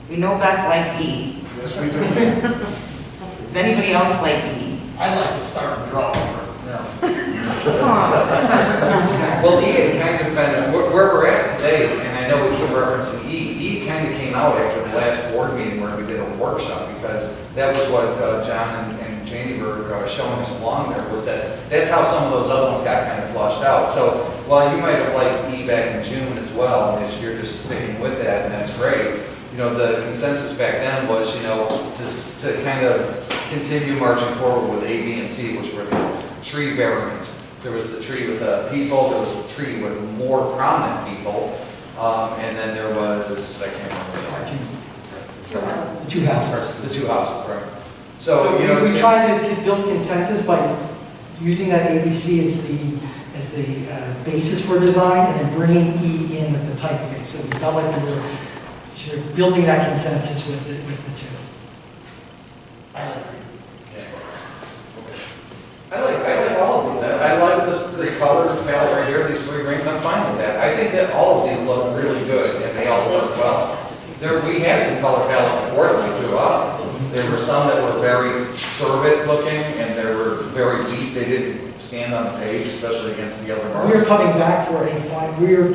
We know Beth likes E. Yes, we do. Does anybody else like E? I'd like to start drawing. Well, E had kind of been, where we're at today, and I know we keep referencing E kind of came out after the last board meeting where we did a workshop, because that was what John and Janie were showing us along there, was that that's how some of those other ones got kind of flushed out. So while you might have liked E back in June as well, and you're just sticking with that, and that's great, you know, the consensus back then was, you know, to kind of continue marching forward with A, B, and C, which were these tree variants. There was the tree with the people, there was a tree with more prominent people, and then there was, I can't remember. The 2 houses. The 2 houses, right. So, you know. We tried to build consensus by using that ABC as the basis for design and then bringing E in with the typeface. So we felt like we were sort of building that consensus with the 2. I like I like all of these. I like this color palette right here, these 3 rings, I'm fine with that. I think that all of these look really good and they all work well. We had some color palettes before that we threw up. There were some that were very turbid looking and they were very deep. They didn't stand on the page, especially against the other marks. We're coming back for a fine,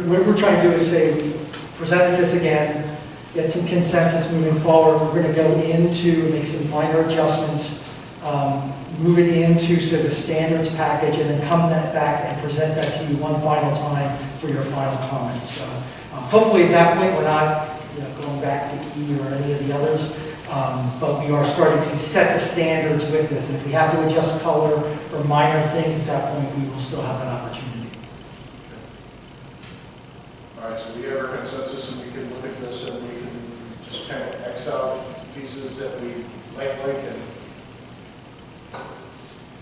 what we're trying to do is say, we presented this again, get some consensus moving forward. We're going to go into, make some minor adjustments, move it into sort of a standards package, and then come back and present that to you one final time for your final comments. So hopefully at that point we're not going back to E or any of the others, but we are starting to set the standards with this. And if we have to adjust color or minor things at that point, we will still have that opportunity. All right, so we have our consensus and we can look at this and we can just kind of X out pieces that we like and.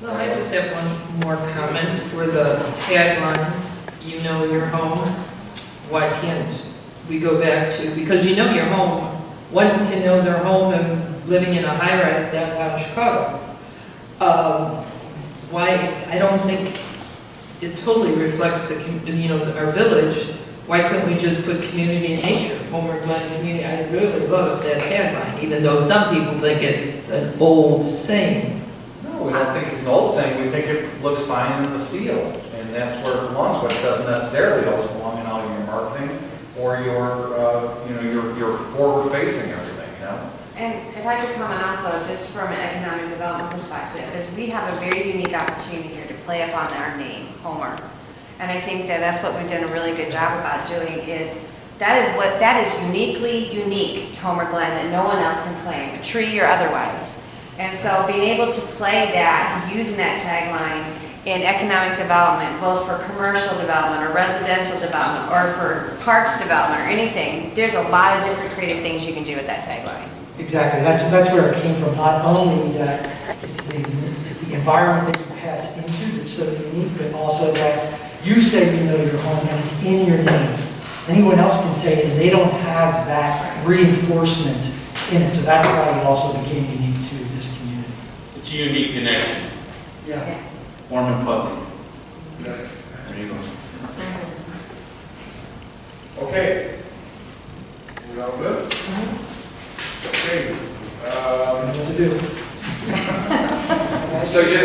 Well, I just have one more comment for the tagline, you know your home. Why can't we go back to, because you know your home, one can know their home and living in a high-rise downtown Chicago. Why, I don't think it totally reflects our village. Why couldn't we just put community and nature, Homer Glen community? I really love that tagline, even though some people think it's an old saying. No, we don't think it's an old saying. We think it looks fine in the seal, and that's where it belongs. But it doesn't necessarily always belong in all your marketing or your forward-facing everything. You know. And if I could comment also, just from an economic development perspective, is we have a very unique opportunity here to play upon our name, Homer. And I think that that's what we've done a really good job about doing is that is uniquely unique to Homer Glen that no one else can claim, tree or otherwise. And so being able to play that and using that tagline in economic development, both for commercial development or residential development or for parks development or anything, there's a lot of different creative things you can do with that tagline. Exactly, that's where it came from. Not only that it's the environment that you pass into that's so unique, but also that you say you know your home and it's in your name. Anyone else can say it and they don't have that reinforcement in it. So that's why it also became unique to this community. It's a unique connection. Yeah. Warm and fuzzy. Yes. There you go. Okay. We all good? Okay. What to do? So you're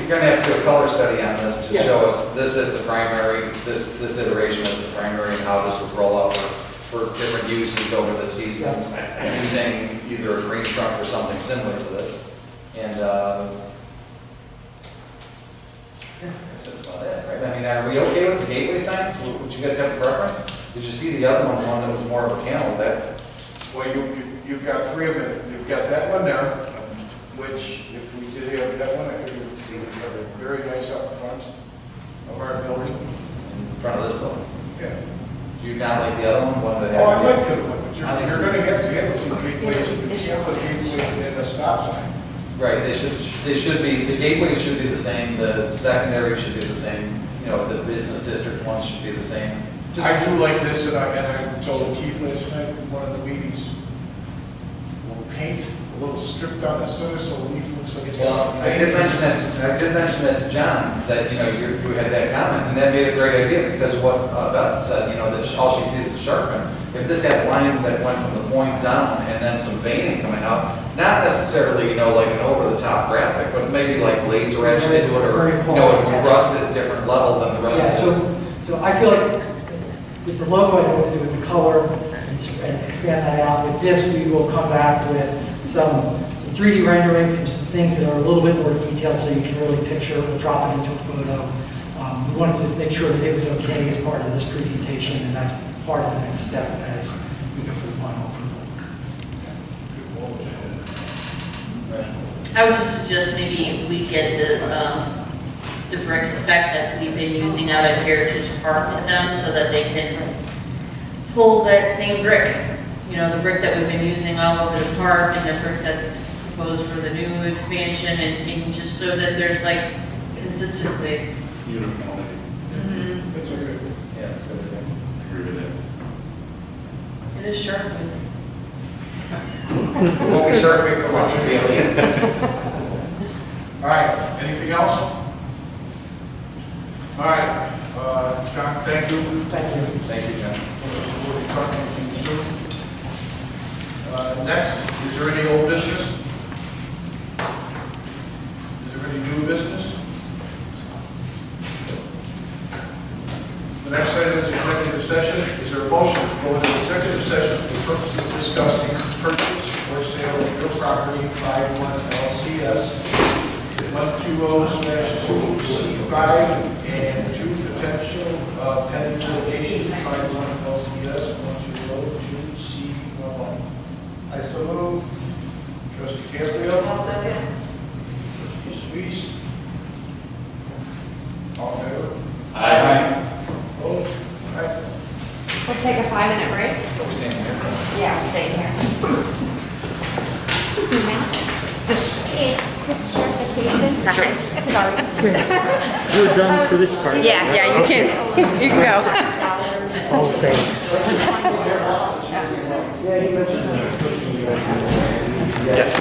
gonna have to do a color study on this to show us this is the primary, this iteration is the primary, and how this would roll out for different uses over the seasons, using either a green trunk or something similar to this. And I guess that's about it, right? I mean, are we okay with the gateway signs? Would you guys have a preference? Did you see the other one that was more of a camel that? Well, you've got three of them. You've got that one there, which if we did have that one, I think it would have a very nice out front of our building. In front of this building? Yeah. Do you not like the other one that Oh, has? I like the other one, but you're going to have a few gateways, and you can't put gateways and a stop sign. Right, they should be, the gateways should be the same, the secondary should be the same, you know, the business district ones should be the same. I do like this, and I told Keith last night in one of the meetings, we'll paint a little strip down the center so the leaf looks like it's. Well, I did mention that to John, that, you know, you had that comment, and that made a great idea, because what Beth said, you know, that all she sees is shark fin. If this had a line that went from the point down, and then some veining coming out, not necessarily, you know, like an over-the-top graphic, but maybe like laser etched into it, or, you know, it would rust at a different level than the rest Yeah, Oh, of it. so I feel like with the logo, I know what to do with the color and expand that out. With this, we will come back with some 3D renderings, some things that are a little bit more detailed so you can really picture it, we'll drop it into a photo. We wanted to make sure that it was okay as part of this presentation, and that's part of the next step as we go through the final approval. I would just suggest maybe we get the brick spec that we've been using out at Heritage Park to them so that they can pull that same brick. You know, the brick that we've been using all over the park and the brick that's proposed for the new expansion and just so that there's like consistency. Uniformity. Mm-hmm. That's okay. Yeah, that's good. I agree with that. It is sharp. It won't be sharp for much to be able to. All right, anything else? All right, John, thank you. Thank you. Thank you, John. We'll be talking to you soon. Next, is there any old business? Is there any new business? The next item is executive session. Is there a motion to go into executive session for the purpose of discussing purchase or sale of real property, 51 LCS 120/2C5 and two potential pending litigation, 51 LCS 120/2C11. I so move. Trustee Gabriel. I'll second. Trustee Suisse. All in favor? Aye. Opposed? All right. We'll take a 5-minute break. We're staying here. Yeah, we'll stay here. Excuse me, ma'am. It's quick clarification. Sorry. We're done for this part. Yeah, you can go. Oh, thanks. Yes.